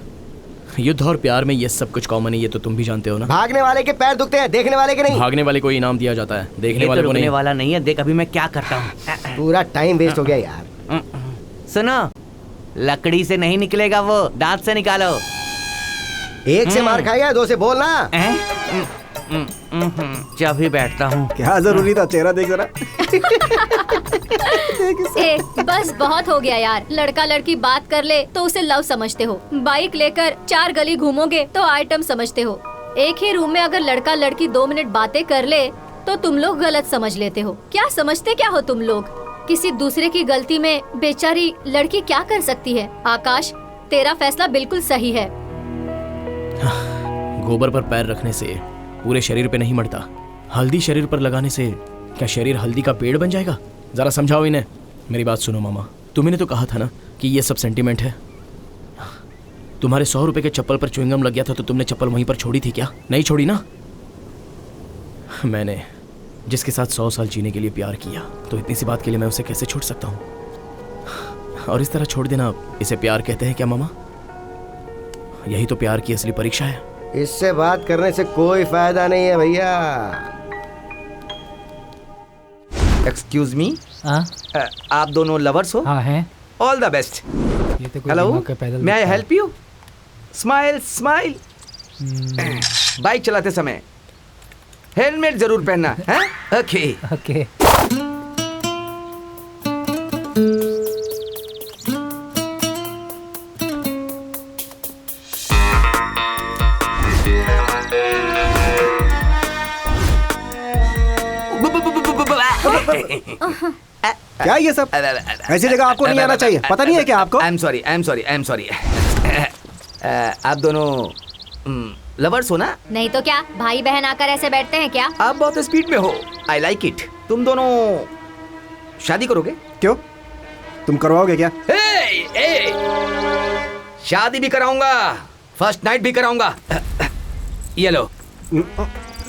युद्ध और प्यार में ये सब कुछ कॉमन है, ये तो तुम भी जानते हो ना। भागने वाले के पैर दुखते हैं, देखने वाले के नहीं। भागने वाले को इनाम दिया जाता है, देखने वाले को नहीं। वाला नहीं है। देख अभी मैं क्या करता हूँ। पूरा टाइम वेस्ट हो गया यार। सुनो, लकड़ी से नहीं निकलेगा वो, दांत से निकालो। एक से मार खाएगा, दो से बोलना। जब ही बैठता हूँ। क्या जरूरी था, चेहरा देख जरा। ए, बस बहुत हो गया यार। लड़का लड़की बात कर ले तो उसे लव समझते हो, बाइक लेकर 4 गली घूमोगे तो आइटम समझते हो। एक ही रूम में अगर लड़का लड़की 2 मिनट बातें कर ले तो तुम लोग गलत समझ लेते हो। क्या समझते क्या हो तुम लोग? किसी दूसरे की गलती में बेचारी लड़की क्या कर सकती है? आकाश, तेरा फैसला बिल्कुल सही है। गोबर पर पैर रखने से पूरे शरीर पे नहीं मरता, हल्दी शरीर पर लगाने से क्या शरीर हल्दी का पेड़ बन जाएगा? जरा समझाओ इन्हें। मेरी बात सुनो मामा, तुमने तो कहा था ना कि ये सब सेंटीमेंट है। तुम्हारे 100 रुपए के चप्पल पर च्युइंगम लग गया था तो तुमने चप्पल वहीं पर छोड़ी थी क्या? नहीं छोड़ी ना। मैंने जिसके साथ 100 साल जीने के लिए प्यार किया, तो इतनी सी बात के लिए मैं उसे कैसे छोड़ सकता हूँ? और इस तरह छोड़ देना, इसे प्यार कहते हैं क्या मामा? यही तो प्यार की असली परीक्षा है। इससे बात करने से कोई फायदा नहीं है भैया। एक्सक्यूज मी, आप दोनों लवर्स हो? हाँ हैं। All the best. Hello, may I help you? Smile smile. Bike चलाते समय हेलमेट जरूर पहनना है। Okay okay. क्या ये सब? ऐसी जगह आपको नहीं आना चाहिए। पता नहीं है क्या आपको? I am sorry, I am sorry, I am sorry. आप दोनों लवर्स हो ना? नहीं तो क्या, भाई बहन आकर ऐसे बैठते हैं क्या? आप बहुत स्पीड में हो। I like it. तुम दोनों शादी करोगे? क्यों, तुम करवाओगे क्या? शादी भी कराऊंगा, फर्स्ट नाइट भी कराऊंगा। ये लो।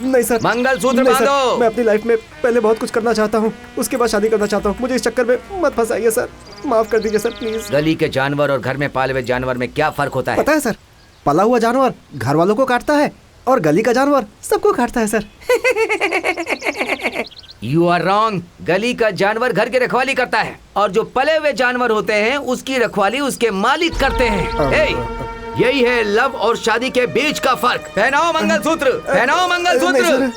नहीं सर, मंगलसूत्र नहीं सर, बांधो। मैं अपनी लाइफ में पहले बहुत कुछ करना चाहता हूँ, उसके बाद शादी करना चाहता हूँ। मुझे इस चक्कर में मत फंसाइए सर, माफ कर दीजिए सर प्लीज। गली के जानवर और घर में पाले हुए जानवर में क्या फर्क होता है? पता है सर, पला हुआ जानवर घर वालों को काटता है और गली का जानवर सबको काटता है सर। You are wrong. गली का जानवर घर की रखवाली करता है और जो पले हुए जानवर होते हैं उसकी रखवाली उसके मालिक करते हैं। यही है लव और शादी के बीच का फर्क। पहनाओ मंगलसूत्र, पहनाओ मंगलसूत्र।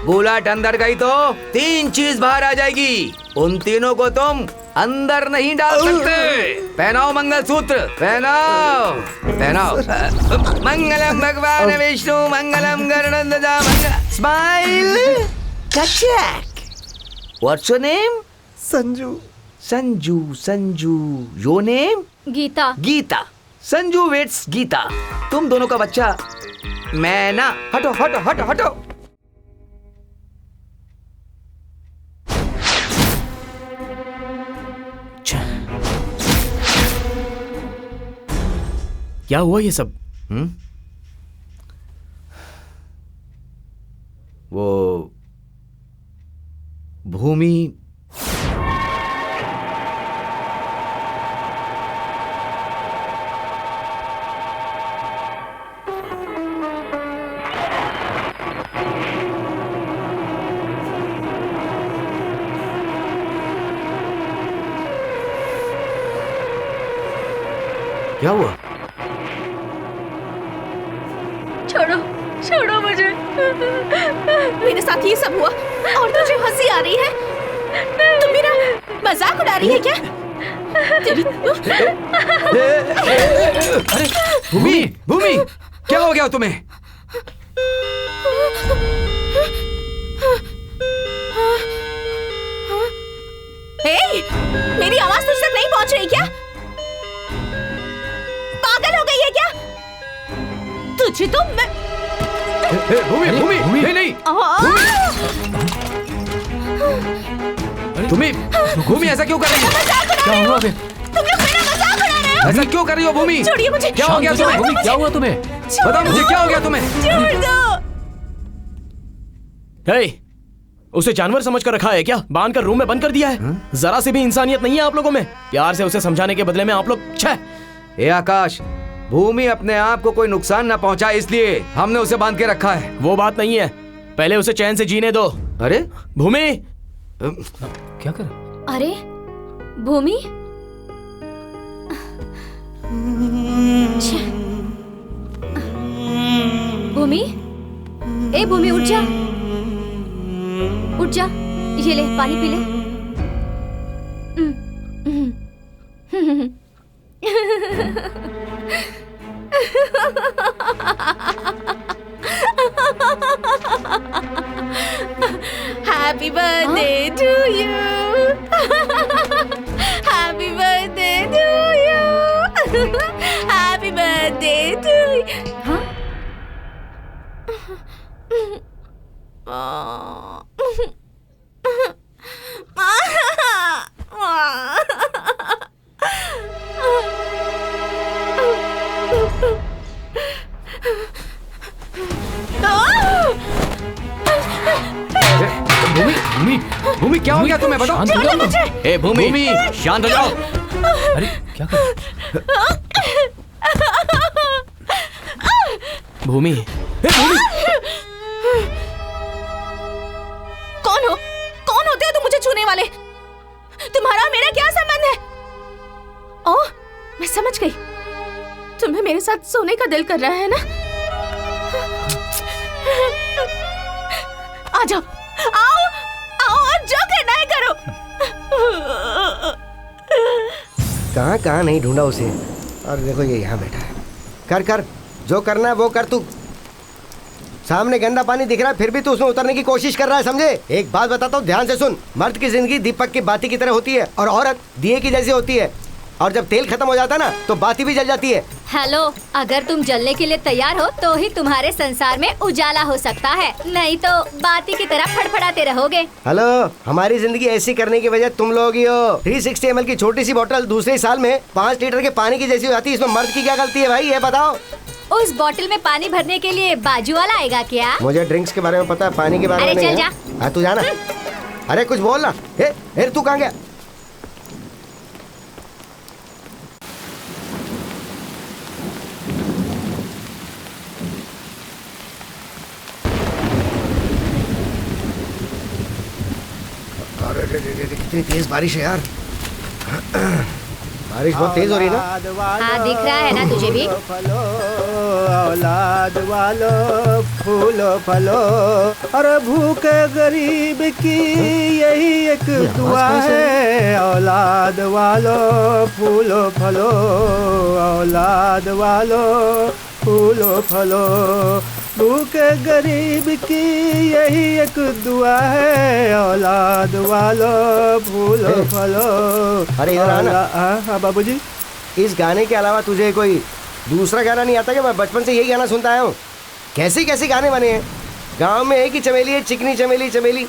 बुलेट अंदर गई तो 3 चीज बाहर आ जाएगी। उन तीनों को तुम अंदर नहीं डाल सकते। पहनाओ मंगलसूत्र, पहनाओ पहनाओ। मंगलम भगवान विष्णु, मंगलम Garudadhwaja, smile. What's your name? Sanju. Sanju, Sanju. Your name? Geeta. Geeta. Sanju waits Geeta. तुम दोनों का बच्चा मैना। हटो हटो हटो हटो। क्या हुआ ये सब? वो भूमि क्या हुआ? छोड़ो छोड़ो मुझे। मेरे साथ ये सब हुआ और तुझे हंसी आ रही है? तुम मेरा मजाक उड़ा रही है क्या? अरे भूमि, भूमि क्या हो गया तुम्हें? मेरी आवाज तुझ तक नहीं पहुंच रही क्या? पागल हो गई है क्या? तुझे तो मैं भूमि, भूमि, भूमि नहीं। भूमि, भूमि ऐसा क्यों कर रही हो? क्या हुआ? तुम लोग मेरा मजाक उड़ा रहे हो। ऐसा क्यों कर रही हो भूमि? छोड़िए मुझे। क्या हो गया तुम्हें? भूमि क्या हुआ तुम्हें? बताओ मुझे क्या हो गया तुम्हें? छोड़ दो। हे, उसे जानवर समझकर रखा है क्या? बांध कर रूम में बंद कर दिया है? जरा से भी इंसानियत नहीं है आप लोगों में? प्यार से उसे समझाने के बदले में आप लोग ए आकाश, भूमि अपने आप को कोई नुकसान न पहुंचाए इसलिए हमने उसे बांध के रखा है। वो बात नहीं है, पहले उसे चैन से जीने दो। अरे भूमि क्या कर? अरे भूमि, भूमि, ए भूमि उठ जा, उठ जा, ये ले पानी पी ले। Happy birthday to you. Happy birthday to you. Happy birthday to you. हाँ? भूमि, भूमि, भूमि क्या हो गया तुम्हें? बताओ। ए भूमि, शांत हो जाओ। अरे क्या कर? भूमि, कौन हो? कौन होते हो तुम मुझे छूने वाले? तुम्हारा और मेरा क्या संबंध है? ओह, मैं समझ गई। तुम्हें मेरे साथ सोने का दिल कर रहा है ना? आ जाओ, आओ, आओ और जो करना है करो। कहाँ कहाँ नहीं ढूंढा उसे, और देखो ये यहाँ बैठा है। कर कर, जो करना है वो कर तू। सामने गंदा पानी दिख रहा है फिर भी तू उसमें उतरने की कोशिश कर रहा है, समझे? एक बात बताता हूँ, ध्यान से सुन। मर्द की जिंदगी दीपक की बाती की तरह होती है और औरत दिए की जैसी होती है, और जब तेल खत्म हो जाता है ना तो बाती भी जल जाती है। हेलो, अगर तुम जलने के लिए तैयार हो तो ही तुम्हारे संसार में उजाला हो सकता है, नहीं तो बाती की तरह फड़फड़ाते रहोगे। हेलो, हमारी जिंदगी ऐसी करने की वजह तुम लोग ही हो। 360 ml की छोटी सी बोतल दूसरे साल में 5 लीटर के पानी की जैसी हो जाती है। इसमें मर्द की क्या गलती है भाई, ये बताओ? उस बोतल में पानी भरने के लिए बाजू वाला आएगा क्या? मुझे ड्रिंक्स के बारे में पता है, पानी के बारे में नहीं। अरे चल जा, तू जाना। अरे कुछ बोल ना। तू कहाँ गया? कितनी तेज बारिश है यार। बारिश बहुत तेज हो रही है ना। हाँ दिख रहा है ना तुझे भी। औलाद वालो फूलो फलो, अरे भूखे गरीब की यही एक दुआ है। औलाद वालो फूलो फलो, औलाद वालो फूलो फलो, भूखे गरीब की यही एक दुआ है। औलाद वालो फूलो फलो। अरे इधर आना। हाँ बाबूजी। इस गाने के अलावा तुझे कोई दूसरा गाना नहीं आता क्या? मैं बचपन से यही गाना सुनता आया हूँ। कैसे कैसे गाने बने हैं। गांव में एक ही चमेली है, चिकनी चमेली चमेली,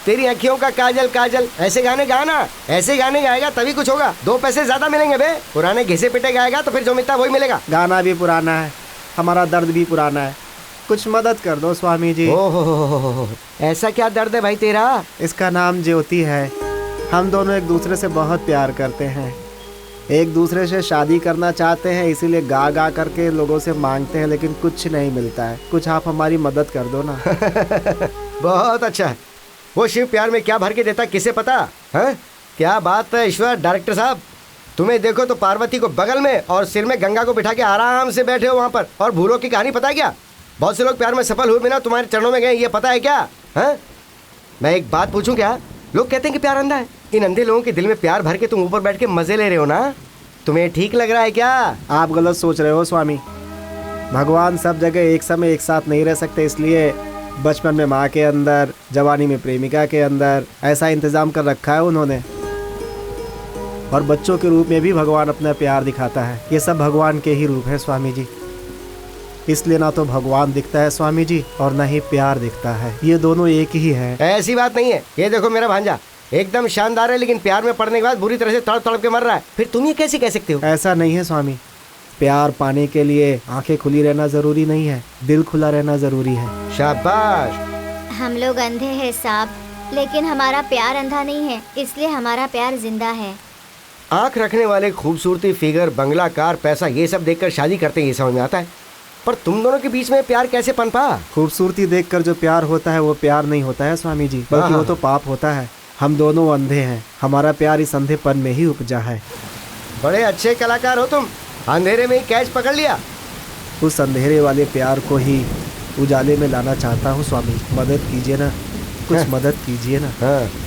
तेरी अखियों का काजल काजल। ऐसे गाने गाना, ऐसे गाने गाएगा तभी कुछ होगा, 2 पैसे ज्यादा मिलेंगे बे। पुराने घिसे पिटे गाएगा तो फिर जो मिलता वही मिलेगा। गाना भी पुराना है, हमारा दर्द भी पुराना है, कुछ मदद कर दो स्वामी जी। ओहो, ऐसा क्या दर्द है भाई तेरा? इसका नाम ज्योति है। हम दोनों एक दूसरे से बहुत प्यार करते हैं, एक दूसरे से शादी करना चाहते हैं, इसीलिए गा गा करके लोगों से मांगते हैं, लेकिन कुछ नहीं मिलता है। कुछ आप हमारी मदद कर दो ना। बहुत अच्छा है। वो शिव प्यार में क्या भर के देता किसे पता है? क्या बात है ईश्वर। डायरेक्टर साहब, तुम्हें देखो तो पार्वती को बगल में और सिर में गंगा को बिठा के आराम से बैठे हो वहाँ पर। और भूलों की कहानी पता है क्या? बहुत से लोग प्यार में सफल हुए बिना तुम्हारे चरणों में गए, ये पता है क्या? है? मैं एक बात पूछूं क्या? लोग कहते हैं कि प्यार अंधा है। इन अंधे लोगों के दिल में प्यार भर के तुम ऊपर बैठ के मजे ले रहे हो ना। तुम्हें ठीक लग रहा है क्या? आप गलत सोच रहे हो स्वामी। भगवान सब जगह एक समय एक साथ नहीं रह सकते, इसलिए बचपन में माँ के अंदर, जवानी में प्रेमिका के अंदर ऐसा इंतजाम कर रखा है उन्होंने। और बच्चों के रूप में भी भगवान अपना प्यार दिखाता है। ये सब भगवान के ही रूप है स्वामी जी। इसलिए ना तो भगवान दिखता है स्वामी जी और ना ही प्यार दिखता है, ये दोनों एक ही है। ऐसी बात नहीं है। ये देखो मेरा भांजा एकदम शानदार है, लेकिन प्यार में पड़ने के बाद बुरी तरह से तड़प तड़प के मर रहा है। फिर तुम ये कैसे कह सकते हो? ऐसा नहीं है स्वामी। प्यार पाने के लिए आंखें खुली रहना जरूरी नहीं है, दिल खुला रहना जरूरी है। शाबाश। हम लोग अंधे हैं साहब, लेकिन हमारा प्यार अंधा नहीं है, इसलिए हमारा प्यार जिंदा है। आंख रखने वाले खूबसूरती, फिगर, बंगला, कार, पैसा, ये सब देखकर शादी करते हैं, ये समझ में आता है। पर तुम दोनों के बीच में प्यार कैसे पनपा? खूबसूरती देखकर जो प्यार होता है वो प्यार नहीं होता है स्वामी जी, बल्कि वो तो पाप होता है। हम दोनों अंधे हैं, हमारा प्यार इस अंधेपन में ही उपजा है। बड़े अच्छे कलाकार हो तुम, अंधेरे में ही कैच पकड़ लिया। उस अंधेरे वाले प्यार को ही उजाले में लाना चाहता हूँ स्वामी। मदद कीजिए ना, कुछ मदद कीजिए ना।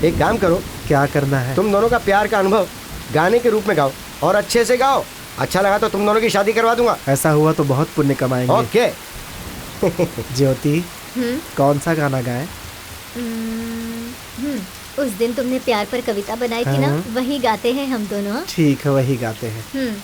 एक काम करो। क्या करना है? तुम दोनों का प्यार का अनुभव गाने के रूप में गाओ, और अच्छे से गाओ। अच्छा लगा तो तुम दोनों की शादी करवा दूंगा। ऐसा हुआ तो बहुत पुण्य कमाएंगे। ओके। ज्योति, कौन सा गाना गाए? उस दिन तुमने प्यार पर कविता बनाई थी ना, वही गाते हैं हम दोनों। ठीक है, वही गाते हैं।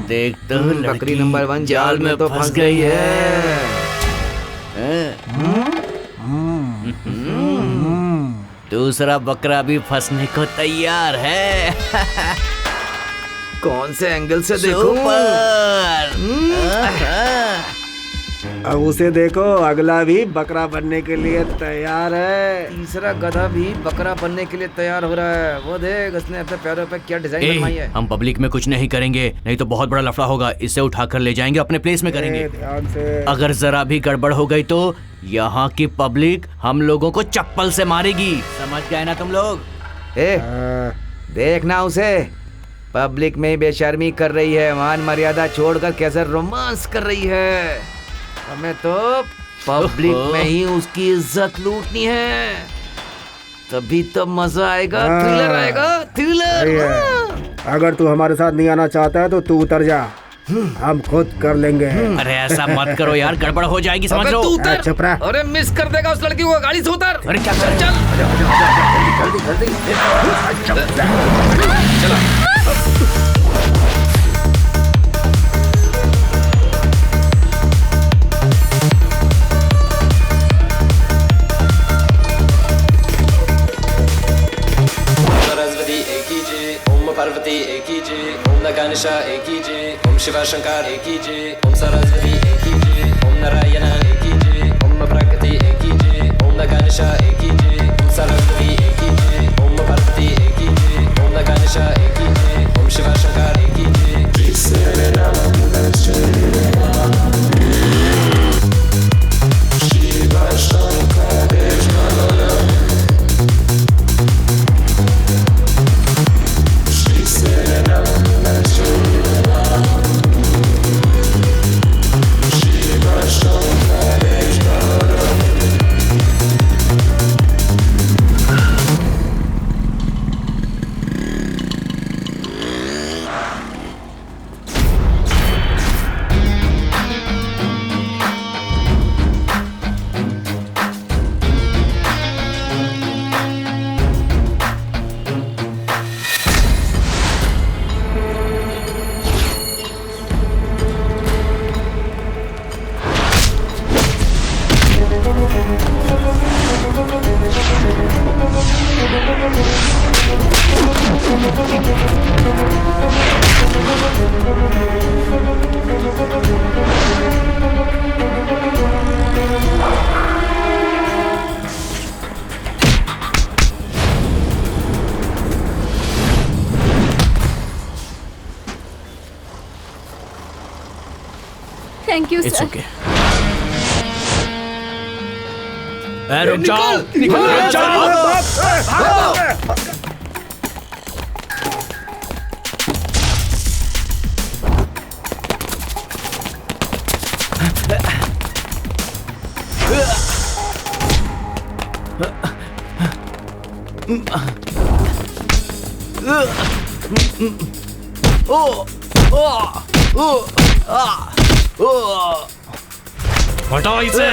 देख तो बकरी नंबर 1 जाल में तो फंस गई है। दूसरा बकरा भी फंसने को तैयार है। कौन से एंगल से देखूं? अब उसे देखो, अगला भी बकरा बनने के लिए तैयार है। तीसरा गधा भी बकरा बनने के लिए तैयार हो रहा है। वो देख, उसने अपने पैरों पे क्या डिजाइन बनवाई है। हम पब्लिक में कुछ नहीं करेंगे, नहीं तो बहुत बड़ा लफड़ा होगा। इसे उठाकर ले जाएंगे, अपने प्लेस में करेंगे। ध्यान से। अगर जरा भी गड़बड़ हो गई तो यहाँ की पब्लिक हम लोगों को चप्पल से मारेगी। समझ गए ना तुम लोग? देखना उसे, पब्लिक में बेशर्मी कर रही है, मान मर्यादा छोड़कर कैसे रोमांस कर रही है। हमें तो पब्लिक में ही उसकी इज्जत लूटनी है, तभी तो मजा आएगा, थ्रिलर आएगा, थ्रिलर। अगर तू हमारे साथ नहीं आना चाहता है तो तू उतर जा। हम खुद कर लेंगे। अरे ऐसा मत करो यार, गड़बड़ हो जाएगी समझ लो। चुप रह। अरे मिस कर देगा उस लड़की को, गाड़ी से उतर। अरे क्या कर चल सरस्वती एक ही जय, ओम पार्वती एक ही जय, ओम नगानिशा एक ही जय, ओम शिवा शंकर एक ही जय, ओम सरस्वती एक ही जय, ओम नारायण एक ही जय, ओम प्रकृति एक ही जय, ओम नगानिशा एक ही जय, ओम सरस्वती एक ही जय, ओम पार्वती एक ही जय, ओम नगानिशा एक ही जय, ओम शिवा शंकर एक ही जय। Thank you it's sir. Okay. रुक जाओ, रुक जाओ। हटाओ इसे।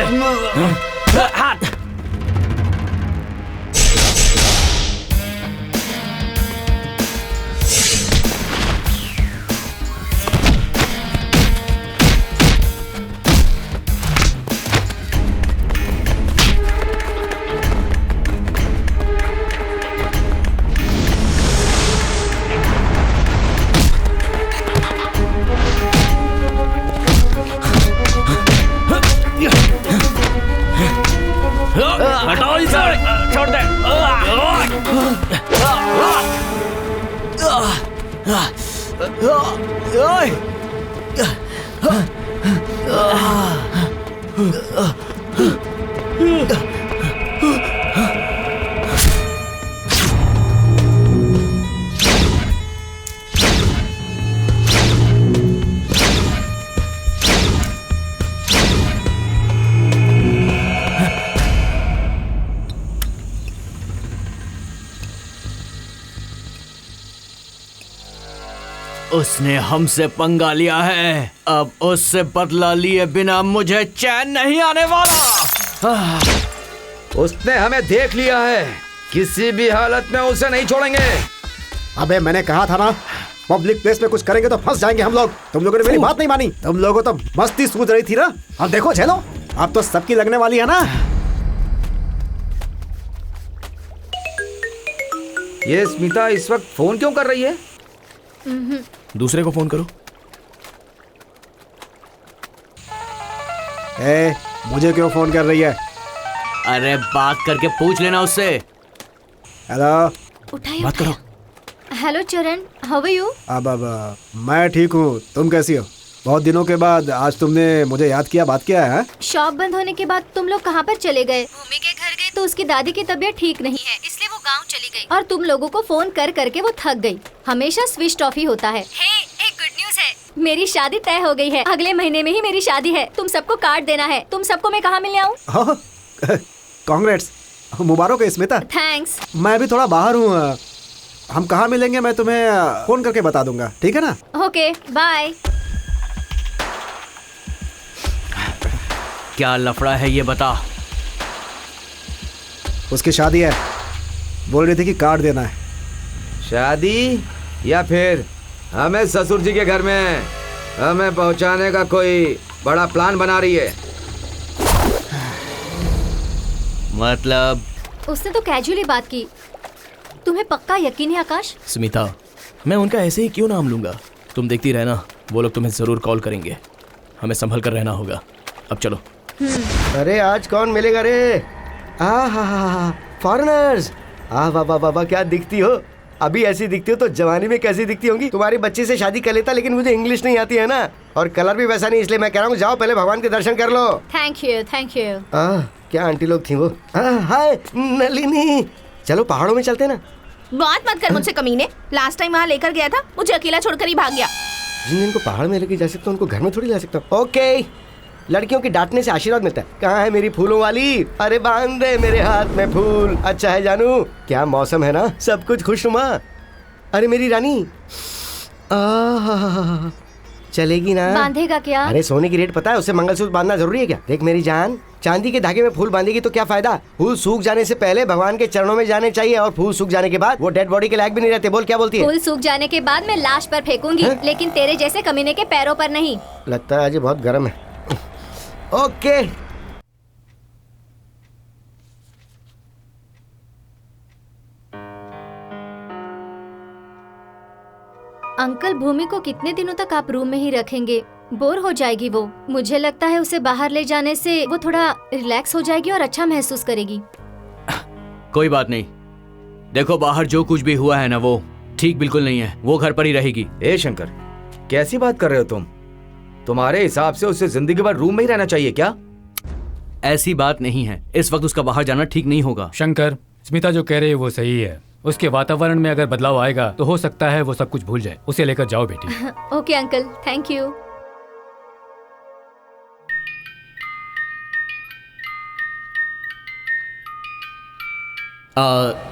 हटाओ इसे, छोड़ दे। उसने हमसे पंगा लिया है, अब उससे बदला लिए बिना मुझे चैन नहीं आने वाला। उसने हमें देख लिया है, किसी भी हालत में उसे नहीं छोड़ेंगे। अबे मैंने कहा था ना, पब्लिक प्लेस में कुछ करेंगे तो फंस जाएंगे हम लोग। तुम लोगों ने मेरी बात नहीं मानी। तुम लोगों तो मस्ती सूझ रही थी ना, अब देखो झेलो, अब तो सबकी लगने वाली है ना। ये स्मिता इस वक्त फोन क्यों कर रही है? दूसरे को फोन करो। मुझे क्यों फोन कर रही है? अरे बात करके पूछ लेना उससे। हेलो, उठाइए, बात करो। हेलो चरण, हाउ आर यू? अब मैं ठीक हूँ, तुम कैसी हो? बहुत दिनों के बाद आज तुमने मुझे याद किया, बात किया है? शॉप बंद होने के बाद तुम लोग कहाँ पर चले गए? भूमि के घर गए तो उसकी दादी की तबीयत ठीक नहीं है, इसलिए वो गांव चली गई। और तुम लोगों को फोन कर करके वो थक गई। हमेशा स्विच ऑफ ही होता है। एक गुड न्यूज है, मेरी शादी तय हो गई है। अगले महीने में ही मेरी शादी है। तुम सबको कार्ड देना है। तुम सबको मैं कहाँ मिलने आऊँ? कांग्रेट्स, मुबारक है स्मिता। थैंक्स। मैं भी थोड़ा बाहर हूँ, हम कहाँ मिलेंगे मैं तुम्हें फोन करके बता दूंगा, ठीक है ना? Okay, bye. क्या लफड़ा है ये बता। उसकी शादी है, बोल रही थी कि कार्ड देना है। शादी या फिर हमें ससुर जी के घर में हमें पहुंचाने का कोई बड़ा प्लान बना रही है? मतलब उसने तो कैजुअली बात की। तुम्हें पक्का यकीन है आकाश? स्मिता, मैं उनका ऐसे ही क्यों नाम लूंगा? तुम देखती रहना, वो लोग तुम्हें जरूर कॉल करेंगे। हमें संभल कर रहना होगा। अब चलो। अरे आज कौन मिलेगा रे? हा फॉरेनर्स। वाह वाह वाह, क्या दिखती हो। अभी ऐसी दिखती हो तो जवानी में कैसी दिखती होंगी। तुम्हारी बच्ची से शादी कर लेता, लेकिन मुझे इंग्लिश नहीं आती है ना, और कलर भी वैसा नहीं, इसलिए मैं कह रहा हूँ जाओ पहले भगवान के दर्शन कर लो। Thank you thank you. क्या आंटी लोग थी वो। हाय नलिनी, चलो पहाड़ों में चलते ना। बात मत कर मुझसे कमीने। लास्ट टाइम वहाँ लेकर गया था, मुझे अकेला छोड़कर ही भाग गया। जिन जिनको पहाड़ में लेके जा सकता हूँ उनको घर में थोड़ी ला सकता हूँ। ओके, लड़कियों की डांटने से आशीर्वाद मिलता है। कहाँ है मेरी फूलों वाली? अरे बांध दे मेरे हाथ में फूल। अच्छा है जानू, क्या मौसम है ना, सब कुछ खुशनुमा। अरे मेरी रानी, चलेगी ना? बांधेगा क्या? अरे सोने की रेट पता है, उसे मंगलसूत्र बांधना जरूरी है क्या? देख मेरी जान, चांदी के धागे में फूल बांधेगी तो क्या फायदा? फूल सूख जाने से पहले भगवान के चरणों में जाने चाहिए, और फूल सूख जाने के बाद वो डेड बॉडी के लायक भी नहीं रहते। बोल क्या बोलती है? फूल सूख जाने के बाद मैं लाश पर फेंकूंगी, लेकिन तेरे जैसे कमीने के पैरों पर नहीं। लगता है आज ये बहुत गर्म है। ओके अंकल, भूमि को कितने दिनों तक आप रूम में ही रखेंगे? बोर हो जाएगी वो। मुझे लगता है उसे बाहर ले जाने से वो थोड़ा रिलैक्स हो जाएगी और अच्छा महसूस करेगी। कोई बात नहीं, देखो बाहर जो कुछ भी हुआ है ना वो ठीक बिल्कुल नहीं है। वो घर पर ही रहेगी। ए शंकर, कैसी बात कर रहे हो तुम? तुम्हारे हिसाब से उसे जिंदगी भर रूम में ही रहना चाहिए क्या? ऐसी बात नहीं है, इस वक्त उसका बाहर जाना ठीक नहीं होगा। शंकर, स्मिता जो कह रही है वो सही है। उसके वातावरण में अगर बदलाव आएगा तो हो सकता है वो सब कुछ भूल जाए। उसे लेकर जाओ बेटी। Okay uncle, thank you.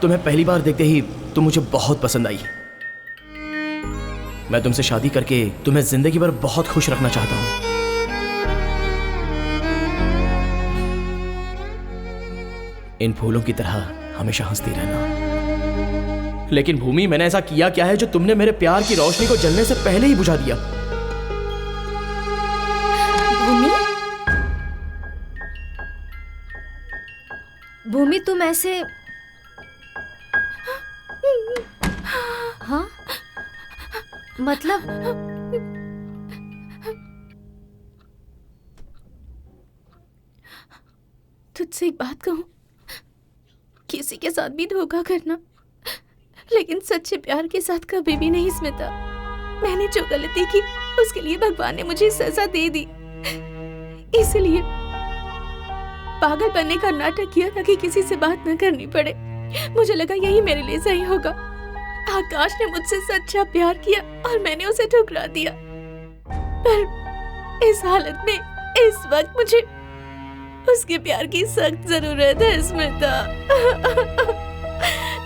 तुम्हें पहली बार देखते ही तुम मुझे बहुत पसंद आई। मैं तुमसे शादी करके तुम्हें जिंदगी भर बहुत खुश रखना चाहता हूं। इन फूलों की तरह हमेशा हंसती रहना। लेकिन भूमि, मैंने ऐसा किया क्या है जो तुमने मेरे प्यार की रोशनी को जलने से पहले ही बुझा दिया? भूमि, भूमि तुम ऐसे, हाँ मतलब तुझसे एक बात कहूं, किसी के साथ भी धोखा करना, लेकिन सच्चे प्यार के साथ कभी भी नहीं स्मिता। मैंने जो गलती की उसके लिए भगवान ने मुझे सजा दे दी, इसलिए पागल बनने का नाटक किया ताकि किसी से बात न करनी पड़े। मुझे लगा यही मेरे लिए सही होगा। आकाश ने मुझसे सच्चा प्यार किया और मैंने उसे ठुकरा दिया, पर इस हालत में इस वक्त मुझे उसके प्यार की सख्त जरूरत है स्मिता।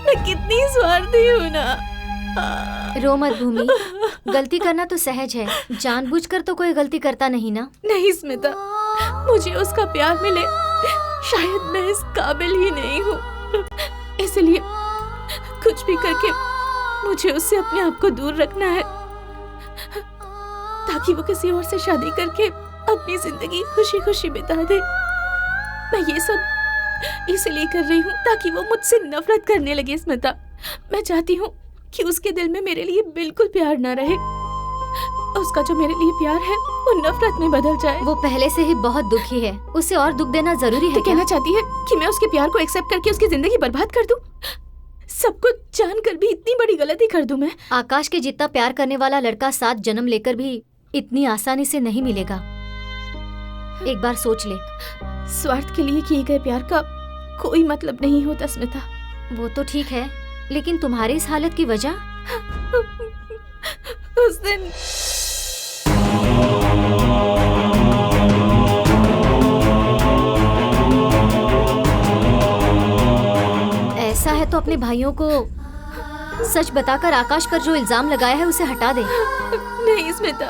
मैं कितनी स्वार्थी हूँ ना। रो मत भूमि, गलती करना तो सहज है, जानबूझकर तो कोई गलती करता नहीं ना। नहीं स्मिता, मुझे उसका प्यार मिले, शायद मैं इस काबिल ही नहीं हूँ, इसलिए कुछ भी करके मुझे उससे अपने आप को दूर रखना है, ताकि वो किसी और से शादी करके अपनी जिंदगी खुशी खुशी बिता दे। मैं ये सब इसलिए कर रही हूँ ताकि वो मुझसे नफरत करने लगे स्मिता। मैं चाहती हूँ कि उसके दिल में मेरे लिए बिल्कुल प्यार न रहे। उसका जो मेरे लिए प्यार है वो नफरत में बदल जाए। वो पहले से ही बहुत दुखी है, उसे और दुख देना जरूरी है। तो कहना चाहती है कि मैं उसके प्यार को एक्सेप्ट करके उसकी जिंदगी बर्बाद कर दूं? सब कुछ जानकर भी इतनी बड़ी गलती कर दूं मैं? आकाश के जितना प्यार करने वाला लड़का 7 जन्म लेकर भी इतनी आसानी से नहीं मिलेगा। एक बार सोच ले। स्वार्थ के लिए किए गए प्यार का कोई मतलब नहीं होता स्मिता। वो तो ठीक है, लेकिन तुम्हारी इस हालत की वजह? उस दिन ऐसा है तो अपने भाइयों को सच बताकर आकाश पर जो इल्जाम लगाया है उसे हटा दे। नहीं स्मिता,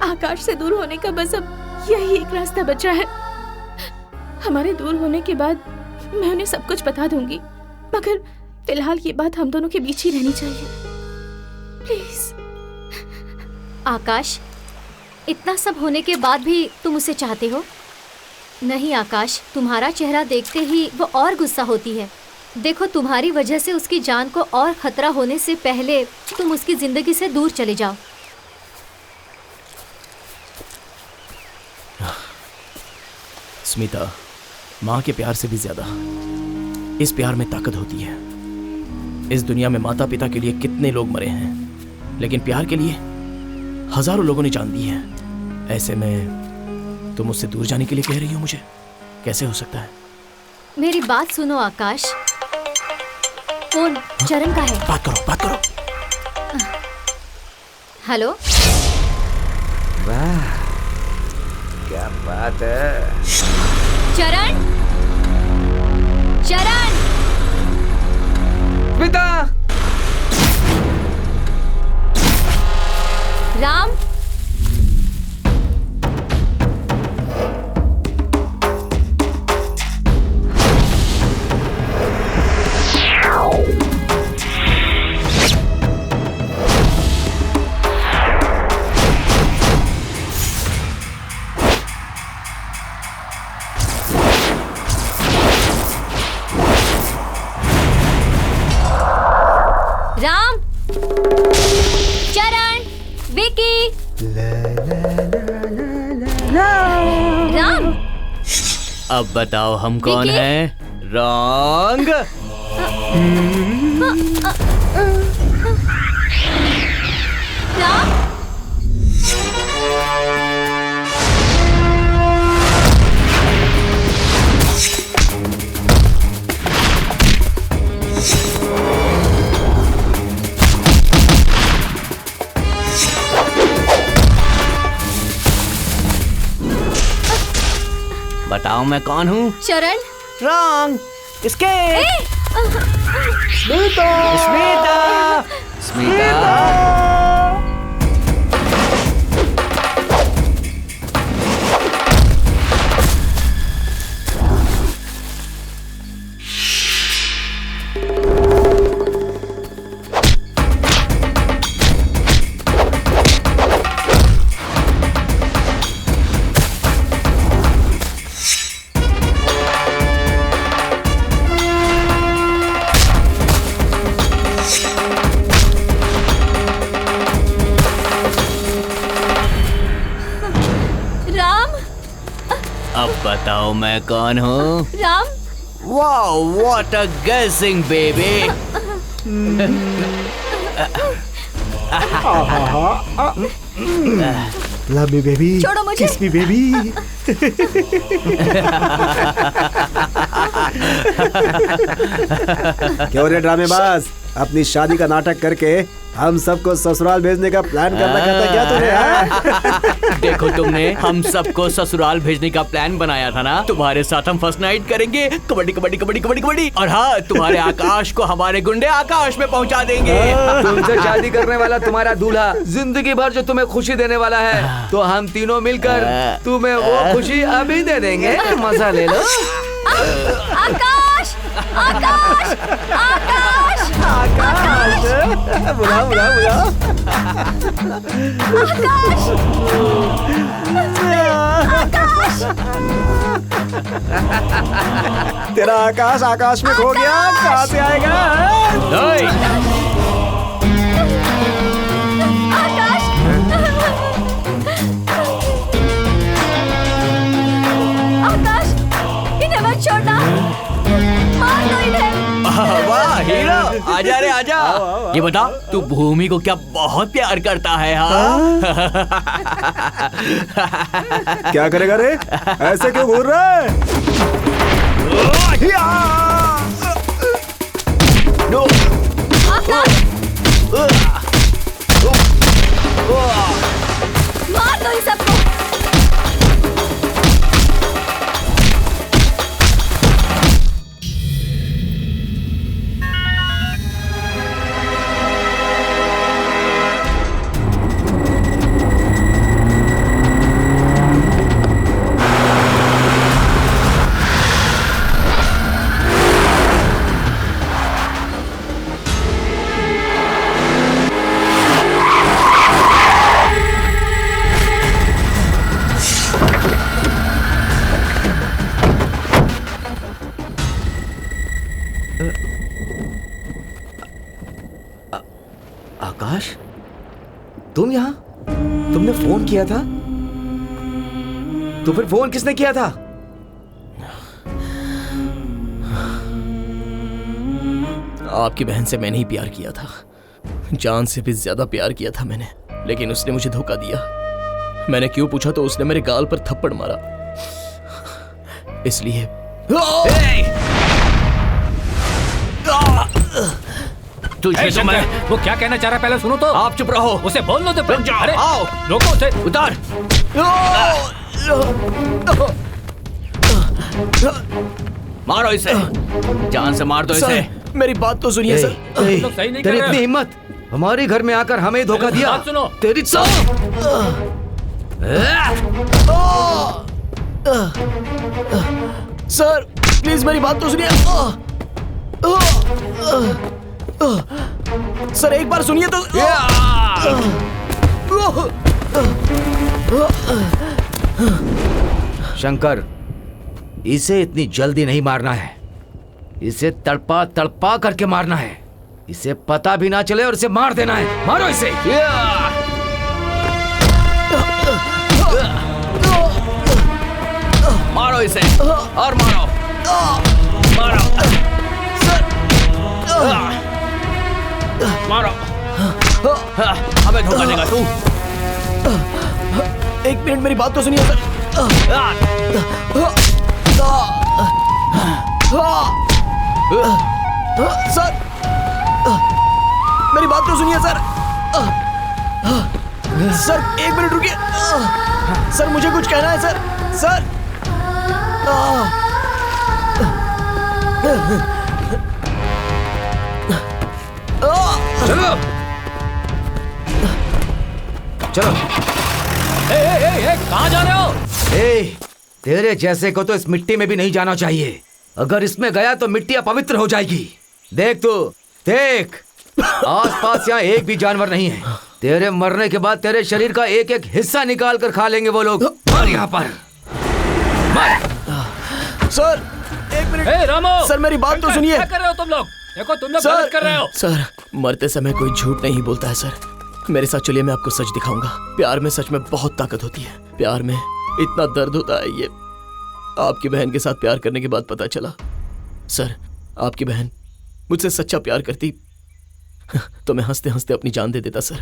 आकाश से दूर होने का बस अब यही एक रास्ता बचा है। हमारे दूर होने के बाद मैं उन्हें सब कुछ बता दूंगी, मगर फिलहाल ये बात हम दोनों के बीच ही रहनी चाहिए, प्लीज। आकाश, इतना सब होने के बाद भी तुम उसे चाहते हो? नहीं आकाश, तुम्हारा चेहरा देखते ही वो और गुस्सा होती है। देखो, तुम्हारी वजह से उसकी जान को और खतरा होने से पहले तुम उसकी जिंदगी से दूर चले जाओ। स्मिता, माँ के प्यार से भी ज्यादा इस प्यार में ताकत होती है। इस दुनिया में माता पिता के लिए कितने लोग मरे हैं, लेकिन प्यार के लिए हजारों लोगों ने जान दी है। ऐसे में तुम मुझसे दूर जाने के लिए कह रही हो मुझे? कैसे हो सकता है? मेरी बात सुनो आकाश। फोन चरण का है। बात करो, बात करो। हेलो। वाह, क्या बात है। चरण, चरण। पिता। राम। राम, चरण, विकी। राम। अब बताओ हम कौन हैं? रॉन्ग। राम। बताओ मैं कौन हूँ? चरण। रॉन्ग। स्मिता। स्मिता। स्मिता। अब बताओ मैं कौन हूँ? राम। वाओ, व्हाट अ गेसिंग बेबी। लव मी बेबी, छोड़ो मुझे। किस मी बेबी। क्यों रे ड्रामेबाज, अपनी शादी का नाटक करके हम सबको ससुराल भेजने का प्लान करना कहता क्या तूने? हाँ? देखो, तुमने हम सबको ससुराल भेजने का प्लान बनाया था ना। तुम्हारे साथ हम फर्स्ट नाइट करेंगे, कबड्डी कबड्डी कबड्डी कबड्डी कबड्डी, और हाँ, तुम्हारे आकाश को हमारे गुंडे आकाश में पहुंचा देंगे। तुमसे शादी करने वाला तुम्हारा दूल्हा जिंदगी भर जो तुम्हें खुशी देने वाला है, तो हम तीनों मिलकर तुम्हें वो खुशी अभी दे देंगे। मजा ले लो। आकाश, आकाश, आकाश, आकाश। बुला बुला बुला। आकाश, आकाश। तेरा आकाश आकाश में खो गया, कहाँ से आएगा? आकाश, आकाश, इन्हें मत छोड़ना, मार दो इन्हें। वाह हीरो, आजा रे आजा। ये बता, तू भूमि को क्या बहुत प्यार करता है? हाँ? क्या करेगा रे? ऐसे क्यों घूर रहा है? नो। मार दो इन सबको। तुम यहाँ? तुमने फोन किया था? तो फिर फोन किसने किया था? आपकी बहन से मैंने ही प्यार किया था, जान से भी ज्यादा प्यार किया था मैंने, लेकिन उसने मुझे धोखा दिया। मैंने क्यों पूछा तो उसने मेरे गाल पर थप्पड़ मारा, इसलिए तुझे तो मैं वो क्या कहना चाह रहा है पहले सुनो तो। आप चुप रहो, उसे बोल लो तो। रुक जाओ, अरे आओ, रोको उसे। उतार। मारो इसे, जान से मार दो इसे। मेरी बात तो सुनिए सर। तुम लोग सही नहीं कर तेरी रहे इतनी हो। हिम्मत, हमारे घर में आकर हमें धोखा दिया। बात सुनो। तेरी सर प्लीज मेरी बात तो सुनिए। सर एक बार सुनिए तो। शंकर, इसे इतनी जल्दी नहीं मारना है, इसे तड़पा तड़पा करके मारना है, इसे पता भी ना चले और इसे मार देना है। मारो इसे। मारो इसे और मारो, मारो, मारो। हमें धोखा देगा तू। एक मिनट मेरी बात तो सुनिए सर। सर मेरी बात तो सुनिए सर। सर एक मिनट रुकिए। सर मुझे कुछ कहना है सर। सर चलो चलो। कहाँ जा रहे हो? ए, तेरे जैसे को तो इस मिट्टी में भी नहीं जाना चाहिए। अगर इसमें गया तो मिट्टी अपवित्र हो जाएगी। देख तू, देख, आसपास यहाँ एक भी जानवर नहीं है। तेरे मरने के बाद तेरे शरीर का एक एक हिस्सा निकाल कर खा लेंगे वो लोग। और यहाँ पर सर एक मिनट। रामो, सर मेरी बात तो सुनिए। क्या कर रहे हो तुम लोग? देखो तुम लोग गलत कर रहे हो। सर मरते समय कोई झूठ नहीं बोलता है सर। मेरे साथ चलिए, मैं आपको सच दिखाऊंगा। प्यार में सच में बहुत ताकत होती है। प्यार में इतना दर्द होता है, ये आपकी बहन के साथ प्यार करने के बाद पता चला। सर आपकी बहन मुझसे सच्चा प्यार करती तो मैं हंसते हंसते अपनी जान दे देता सर।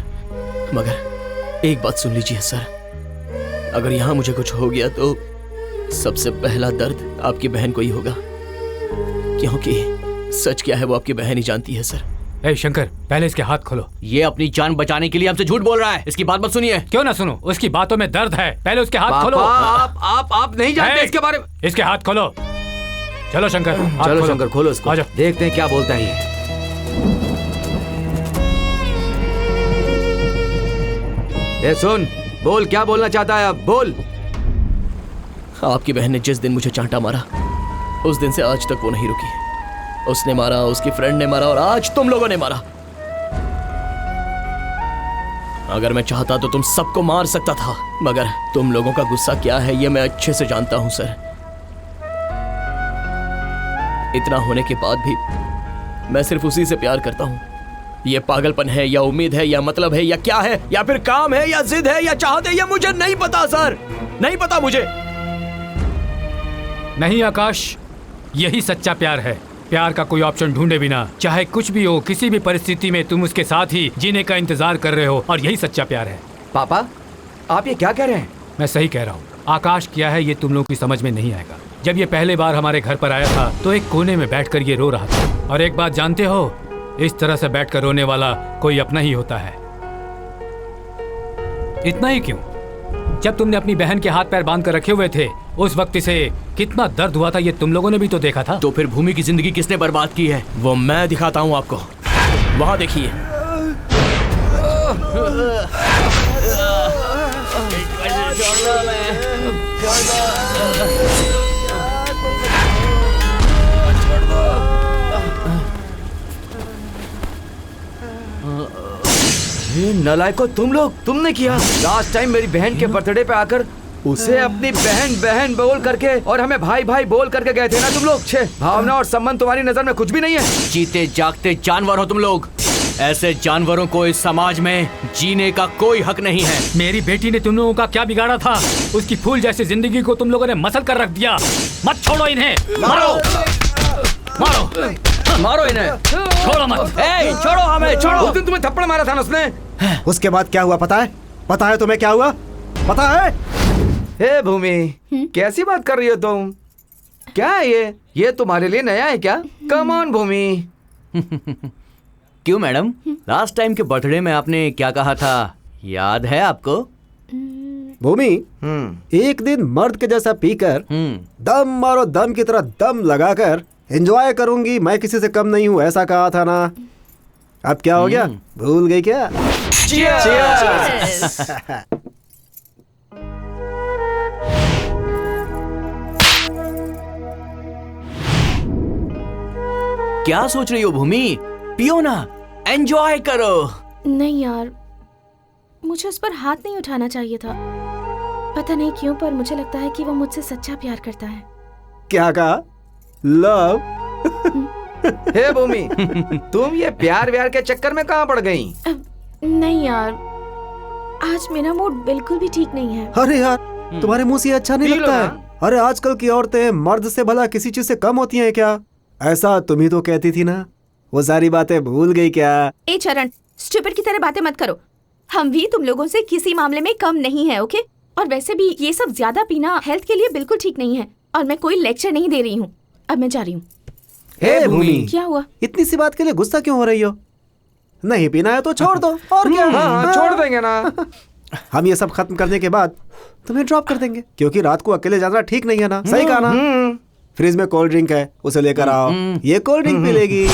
मगर एक बात सुन लीजिए सर, अगर यहाँ मुझे कुछ हो गया तो सबसे पहला दर्द आपकी बहन को ही होगा, क्योंकि सच क्या है वो आपकी बहन ही जानती है सर। ए शंकर, पहले इसके हाथ खोलो। ये अपनी जान बचाने के लिए हमसे झूठ बोल रहा है, इसकी बात मत सुनिए। क्यों ना सुनो, उसकी बातों में दर्द है। पहले उसके हाथ खोलो। आप नहीं जानते इसके बारे में। इसके हाथ खोलो। चलो शंकर, चलो शंकर खोलो इसको, देखते हैं क्या बोलता है ये। सुन, बोल क्या बोलना चाहता है अब, बोल। आपकी बहन ने जिस दिन मुझे चांटा मारा उस दिन से आज तक वो नहीं रुकी। उसने मारा, उसकी फ्रेंड ने मारा और आज तुम लोगों ने मारा। अगर मैं चाहता तो तुम सबको मार सकता था, मगर तुम लोगों का गुस्सा क्या है ये मैं अच्छे से जानता हूं सर। इतना होने के बाद भी मैं सिर्फ उसी से प्यार करता हूं। ये पागलपन है या उम्मीद है या मतलब है या क्या है, या फिर काम है या जिद है या चाहत है, या मुझे नहीं पता सर, नहीं पता मुझे। नहीं आकाश, यही सच्चा प्यार है। प्यार का कोई ऑप्शन ढूंढे बिना, चाहे कुछ भी हो, किसी भी परिस्थिति में तुम उसके साथ ही जीने का इंतजार कर रहे हो, और यही सच्चा प्यार है। पापा, आप ये क्या कह रहे हैं? मैं सही कह रहा हूँ। आकाश क्या है ये तुम लोगों की समझ में नहीं आएगा। जब ये पहले बार हमारे घर पर आया था तो एक कोने में बैठकर ये रो रहा था। और एक बात जानते हो, इस तरह से बैठकर रोने वाला कोई अपना ही होता है। इतना ही क्यों, जब तुमने अपनी बहन के हाथ पैर बांध कर रखे हुए थे उस वक्त इसे कितना दर्द हुआ था ये तुम लोगों ने भी तो देखा था। तो फिर भूमि की जिंदगी किसने बर्बाद की है? वो मैं दिखाता हूँ आपको, वहां देखिए। नलायको, तुम लोग, तुमने किया। लास्ट टाइम मेरी बहन के बर्थडे पे आकर उसे अपनी बहन बहन बोल करके और हमें भाई भाई बोल करके गए थे ना तुम लोग। छे, भावना और संबंध तुम्हारी नजर में कुछ भी नहीं है। जीते जागते जानवर हो तुम लोग। ऐसे जानवरों को इस समाज में जीने का कोई हक नहीं है। मेरी बेटी ने तुम लोगों का क्या बिगाड़ा था? उसकी फूल जैसी जिंदगी को तुम लोगों ने मसल कर रख दिया। मत छोड़ो इन्हें, मारो मारो मारो इन्हें, छोड़ो मत। ए, छोड़ो हमें, छोड़ो। उस दिन तुम्हें थप्पड़ मारा था ना उसने। उसके बाद क्या हुआ पता है? पता है तुम्हें क्या हुआ? पता है? हे भूमि, कैसी बात कर रही हो तुम? क्या है ये तुम्हारे लिए नया है क्या? कम ऑन भूमि। क्यों मैडम, लास्ट टाइम के बर्थडे में आपने क्या कहा था, याद है आपको? भूमि, एक दिन मर्द के जैसा पीकर दम मारो दम की तरह दम लगाकर एंजॉय करूंगी, मैं किसी से कम नहीं हूँ, ऐसा कहा था ना। अब क्या हो गया, भूल गई क्या? Cheers! क्या सोच रही हो भूमि? पियो ना, एंजॉय करो। नहीं यार, मुझे उस पर हाथ नहीं उठाना चाहिए था। पता नहीं क्यों, पर मुझे लगता है कि वो मुझसे सच्चा प्यार करता है। क्या कहा? लव? हे भूमि, तुम ये प्यार व्यार के चक्कर में कहाँ पड़ गई? नहीं यार, आज मेरा मूड बिल्कुल भी ठीक नहीं है। अरे यार, तुम्हारे मुंह से अच्छा नहीं लगता है। अरे आजकल की औरतें मर्द से भला किसी चीज से कम होती हैं क्या? ऐसा तुम ही तो कहती थी ना। वो सारी बातें भूल गई क्या? ए चरण, स्टूपिड की तरह बातें मत करो। हम भी तुम लोगों से किसी मामले में कम नहीं है, ओके? और वैसे भी ये सब ज्यादा पीना हेल्थ के लिए बिल्कुल ठीक नहीं है। और मैं कोई लेक्चर नहीं दे रही हूँ, अब मैं जा रही हूँ। हे भूमि, क्या हुआ? इतनी सी बात के लिए गुस्सा क्यों हो रही हो? नहीं पीना है तो छोड़ दो, और क्या? हाँ, छोड़ देंगे ना। हम ये सब खत्म करने के बाद तुम्हें ड्रॉप कर देंगे, क्योंकि रात को अकेले जाना ठीक नहीं है ना। सही कहा ना? फ्रिज में कोल्ड ड्रिंक है, उसे लेकर आओ, ये कोल्ड ड्रिंक पी लेगी।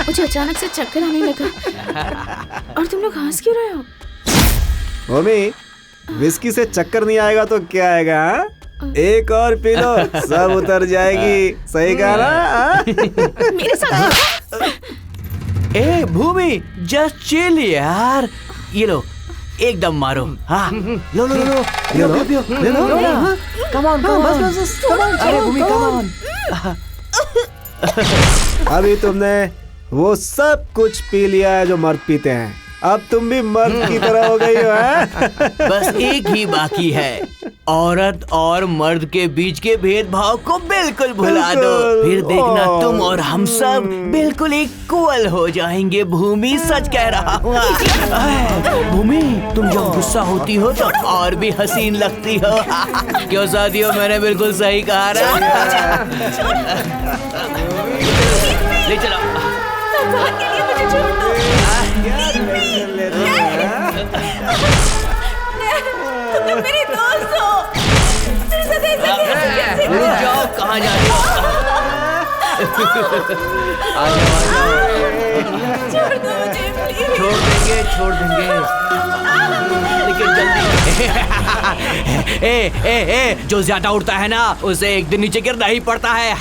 मुझे अचानक से चक्कर आने लगा। और तुम लोग हंस क्यों रहे हो? मम्मी, विस्की से चक्कर नहीं आएगा तो क्या आएगा? एक और पी लो, सब उतर जाएगी। सही कहा ना? मेरे साथ ए भूमि, जस्ट चिल यार। ये लो, एकदम मारो। हाँ, लो लो लो लो लो लो, कम ऑन कम ऑन, अरे भूमि कम ऑन। अभी तुमने वो सब कुछ पी लिया है जो मर्द पीते हैं। अब तुम भी मर्द की तरह हो गई हो, हैं? बस एक ही बाकी है, औरत और मर्द के बीच के भेदभाव को बिल्कुल भुला दो, फिर देखना तुम और हम सब बिल्कुल इक्वल हो जाएंगे। भूमि, सच कह रहा हूँ। भूमि, तुम जब गुस्सा होती हो तो और भी हसीन लगती हो। क्यों साथियों, मैंने बिल्कुल सही कहा ना? ले चलो। तुम लोग मेरे दोस्त हो। मेरे साथ ऐसा कैसे रुक जाओ, कहाँ जा रही हो? आ जाओ। छोड़ दो मुझे प्लीज। छोड़ देंगे लेकिन जल्दी। ए, जो ज्यादा उड़ता है ना, उसे एक दिन नीचे गिरना ही पड़ता है।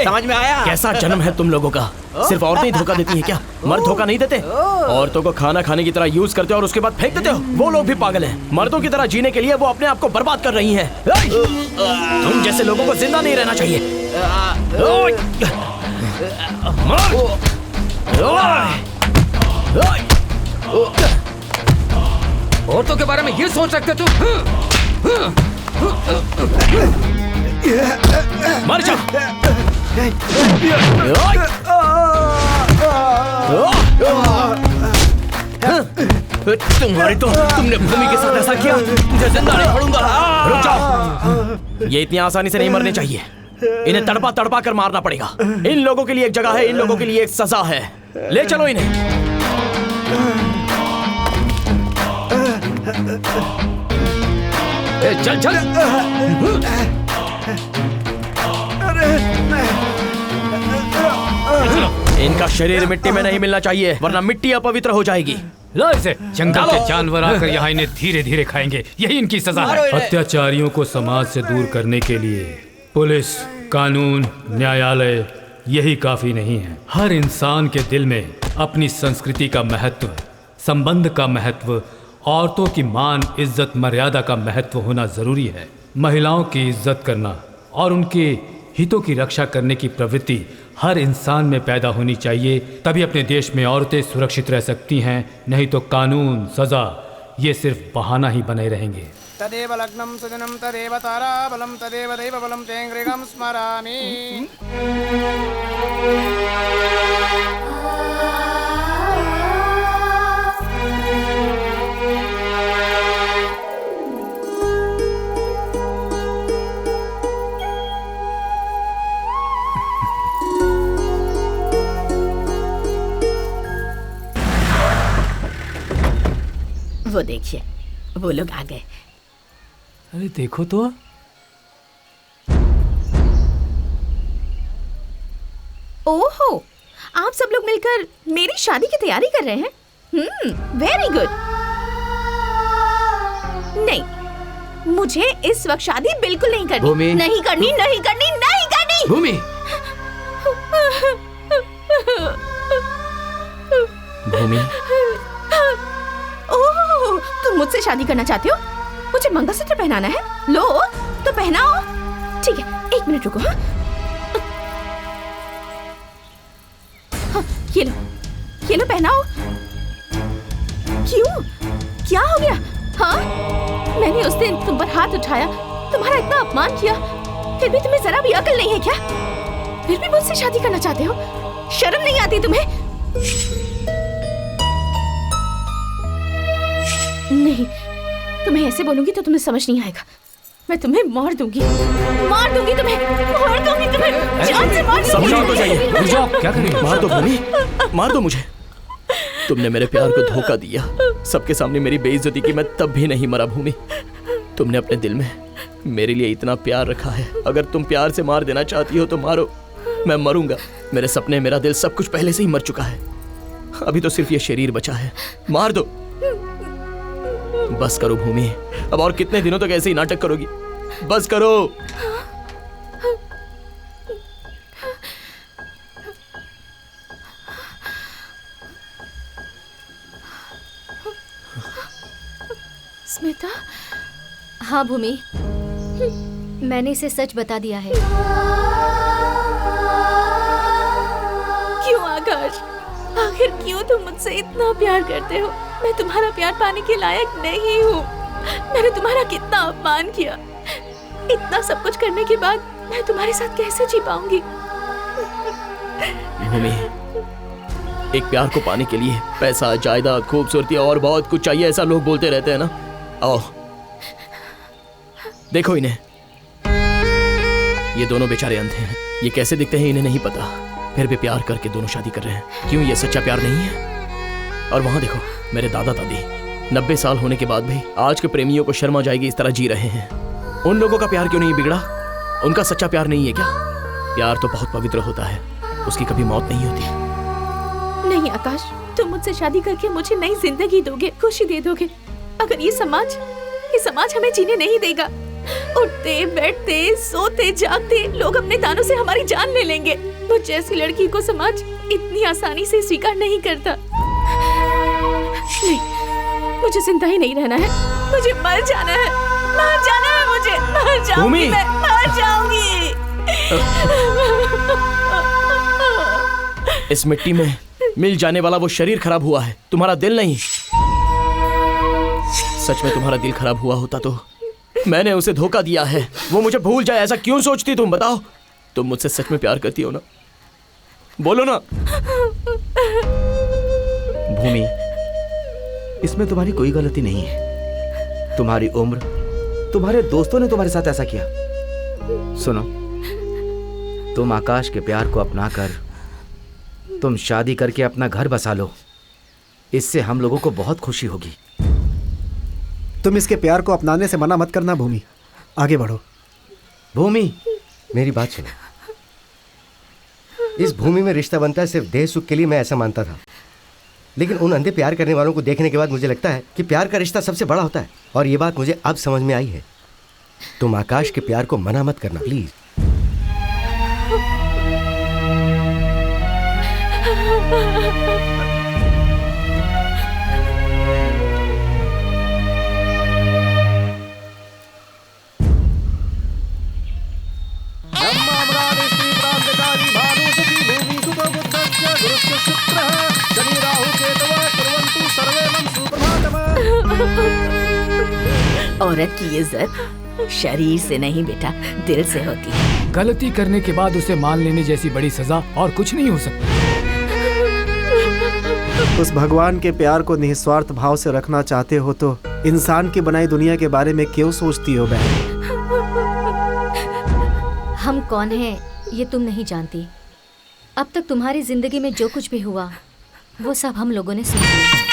समझ में आया? कैसा जन्म है तुम लोगों का? सिर्फ औरतें ही धोखा देती हैं क्या? मर्द धोखा नहीं देते? औरतों को खाना खाने की तरह यूज करते हो और उसके बाद फेंक देते हो। वो लोग भी पागल हैं। मर्दों की तरह जीने के लिए वो अपने आप को बर्बाद कर रही हैं। तुम जैसे लोगों को जिंदा नहीं रहना चाहिए। औरतों के बारे में ये सोच सकते तुम? मर जा। तुम्हारी तो, तुमने भूमि के साथ ऐसा किया, तुझे जिंदा नहीं छोड़ूंगा। रुक जाओ। ये इतनी आसानी से नहीं मरने चाहिए। इन्हें तड़पा तड़पा कर मारना पड़ेगा। इन लोगों के लिए एक जगह है, इन लोगों के लिए एक सजा है। ले चलो इन्हें। चल चल। इनका शरीर मिट्टी में नहीं मिलना चाहिए, वरना मिट्टी अपवित्र हो जाएगी। लो इसे। जंगल के जानवर आकर यहाँ इन्हें धीरे धीरे खाएंगे, यही इनकी सजा है। अत्याचारियों को समाज से दूर करने के लिए पुलिस, कानून, न्यायालय यही काफी नहीं है। हर इंसान के दिल में अपनी संस्कृति का महत्व, संबंध का महत्व, औरतों की मान, इज्जत, मर्यादा का महत्व होना जरूरी है। महिलाओं की इज्जत करना और उनके हितों की रक्षा करने की प्रवृत्ति हर इंसान में पैदा होनी चाहिए, तभी अपने देश में औरतें सुरक्षित रह सकती हैं। नहीं तो कानून, सजा ये सिर्फ बहाना ही बने रहेंगे। तदेव लग्नं सुजनं तदेव ताराबलं तदेव दैवबलं तेङ्गृगं स्मरामि। वो देखिए, वो लोग आ गए। अरे देखो तो, ओहो, आप सब लोग मिलकर मेरी शादी की तैयारी कर रहे हैं। Very good. नहीं, मुझे इस वक्त शादी बिल्कुल नहीं करनी। भूमि। नहीं करनी, नहीं करनी, नहीं करनी। भूमि। भूमि। ओह, तुम मुझसे शादी करना चाहते हो? मुझे मंगलसूत्र पहनाना है। लो तो पहनाओ। ठीक है, 1 मिनट रुको। हाँ, ये लो पहनाओ। क्यों? क्या हो गया? हाँ, मैंने उस दिन तुम पर हाथ उठाया, तुम्हारा इतना अपमान किया, फिर भी तुम्हें जरा भी अकल नहीं है क्या? फिर भी मुझसे शादी करना चाहते हो? शर्म नहीं आती तुम्हें? नहीं, तुम्हें ऐसे बोलूंगी तो तुम्हें समझ नहीं आएगा। मैं तुम्हें मार दूंगी तुम्हें, मार दूंगी तुम्हें, जान से मार दूंगी। समझाओ तो जाइए, रुक जाओ, क्या करेंगे? मार दो भूमि, मार दो मुझे। तुमने मेरे प्यार को धोखा दिया, सबके सामने मेरी बेइज्जती की, मैं तब भी नहीं मरा भूमि। तुमने अपने दिल में मेरे लिए इतना प्यार रखा है, अगर तुम प्यार से मार देना चाहती हो तो मारो, मैं मरूंगा। मेरे सपने, मेरा दिल, सब कुछ पहले से ही मर चुका है, अभी तो सिर्फ ये शरीर बचा है। मार दो। बस करो भूमि, अब और कितने दिनों तक ऐसे ही नाटक करोगी? बस करो। स्मिता। हाँ भूमि, मैंने इसे सच बता दिया है। क्यों आकाश, आखिर क्यों तुम मुझसे इतना प्यार करते हो? मैं तुम्हारा प्यार पाने के लायक नहीं हूँ। मैंने तुम्हारा कितना अपमान किया, इतना सब कुछ करने के बाद मैं तुम्हारे साथ कैसे जी पाऊंगी? भूमि, एक प्यार को पाने के लिए पैसा, जायदाद, खूबसूरती और बहुत कुछ चाहिए, ऐसा लोग बोलते रहते हैं ना। आओ देखो इन्हें, ये दोनों बेचारे अंधे हैं, ये कैसे दिखते हैं इन्हें नहीं पता, फिर भी प्यार करके दोनों शादी कर रहे हैं। क्यों, ये सच्चा प्यार नहीं है? और वहां देखो, मेरे दादा दादी 90 साल होने के बाद भी आज के प्रेमियों को शर्म आ जाएगी, इस तरह जी रहे हैं। उन लोगों का प्यार क्यों नहीं बिगड़ा? उनका सच्चा प्यार नहीं है क्या? प्यार तो बहुत पवित्र होता है, उसकी कभी मौत नहीं होती। नहीं आकाश, तुम मुझसे शादी करके मुझे नई जिंदगी दोगे, खुशी दे दोगे। अगर ये समाज हमें जीने नहीं देगा, उठते बैठते सोते जागते लोग अपने तानों से हमारी जान ले लेंगे। मुझ जैसी लड़की को समाज इतनी आसानी से स्वीकार नहीं करता। नहीं, मुझे जिंदा ही नहीं रहना है, मुझे मर जाना है, मर जाना है, मुझे मर जाऊंगी, मैं मर जाऊंगी। इस मिट्टी में मिल जाने वाला वो शरीर खराब हुआ है, तुम्हारा दिल नहीं। सच में तुम्हारा दिल खराब हुआ होता तो मैंने उसे धोखा दिया है, वो मुझे भूल जाए, ऐसा क्यों सोचती तुम? बताओ, तुम मुझसे सच में प्यार करती हो ना? बोलो ना। भूमि, इसमें तुम्हारी कोई गलती नहीं है। तुम्हारी उम्र, तुम्हारे दोस्तों ने तुम्हारे साथ ऐसा किया। सुनो, तुम आकाश के प्यार को अपनाकर तुम शादी करके अपना घर बसा लो, इससे हम लोगों को बहुत खुशी होगी। तुम इसके प्यार को अपनाने से मना मत करना भूमि, आगे बढ़ो। भूमि, मेरी बात सुनो। इस भूमि में रिश्ता बनता है सिर्फ देह सुख के लिए, मैं ऐसा मानता था, लेकिन उन अंधे प्यार करने वालों को देखने के बाद मुझे लगता है कि प्यार का रिश्ता सबसे बड़ा होता है, और ये बात मुझे अब समझ में आई है। तुम आकाश के प्यार को मना मत करना प्लीज। औरत की इज्जत शरीर से नहीं बेटा, दिल से होती है। गलती करने के बाद उसे मान लेने जैसी बड़ी सजा और कुछ नहीं हो सकता। उस भगवान के प्यार को निस्वार्थ भाव से रखना चाहते हो तो इंसान की बनाई दुनिया के बारे में क्यों सोचती हो बहन? हम कौन हैं ये तुम नहीं जानती। अब तक तुम्हारी जिंदगी में जो कुछ भी हुआ वो सब हम लोगों ने सुन लिया।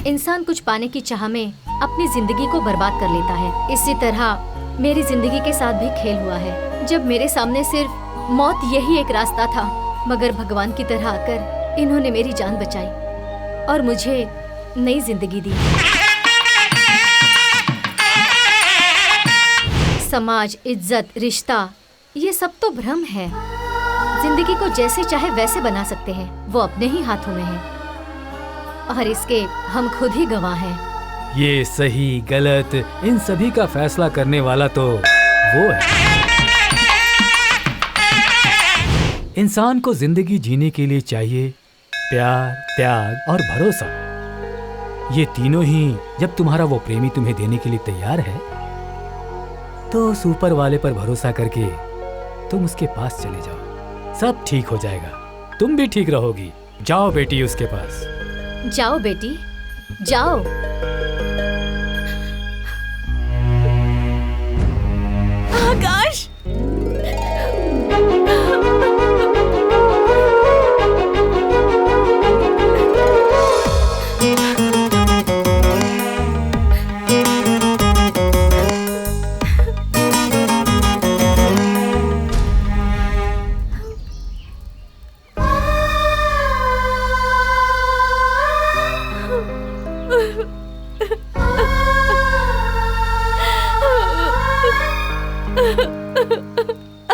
इंसान कुछ पाने की चाह में अपनी जिंदगी को बर्बाद कर लेता है। इसी तरह मेरी जिंदगी के साथ भी खेल हुआ है। जब मेरे सामने सिर्फ मौत यही एक रास्ता था, मगर भगवान की तरह आकर इन्होंने मेरी जान बचाई और मुझे नई जिंदगी दी। समाज, इज्जत, रिश्ता, ये सब तो भ्रम है। जिंदगी को जैसे चाहे वैसे बना सकते हैं, वो अपने ही हाथों में है और इसके हम खुद ही गवाह हैं। ये सही गलत इन सभी का फैसला करने वाला तो वो है। इंसान को जिंदगी जीने के लिए चाहिए प्यार, त्याग और भरोसा। ये तीनों ही जब तुम्हारा वो प्रेमी तुम्हें देने के लिए तैयार है तो उस ऊपर वाले पर भरोसा करके तुम उसके पास चले जाओ। सब ठीक हो जाएगा, तुम भी ठीक रहोगी। जाओ बेटी उसके पास। जाओ बेटी, जाओ। आकाश,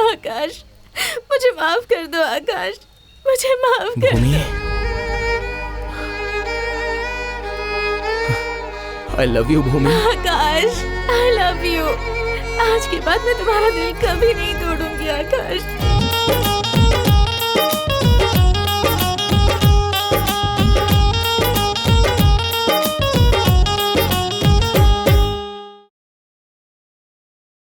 आकाश, मुझे माफ कर दो। आकाश, मुझे माफ कर दो। I love you, Bhumi. Akash, I love you। आज के बाद मैं तुम्हारा दिल कभी नहीं तोड़ूंगी आकाश।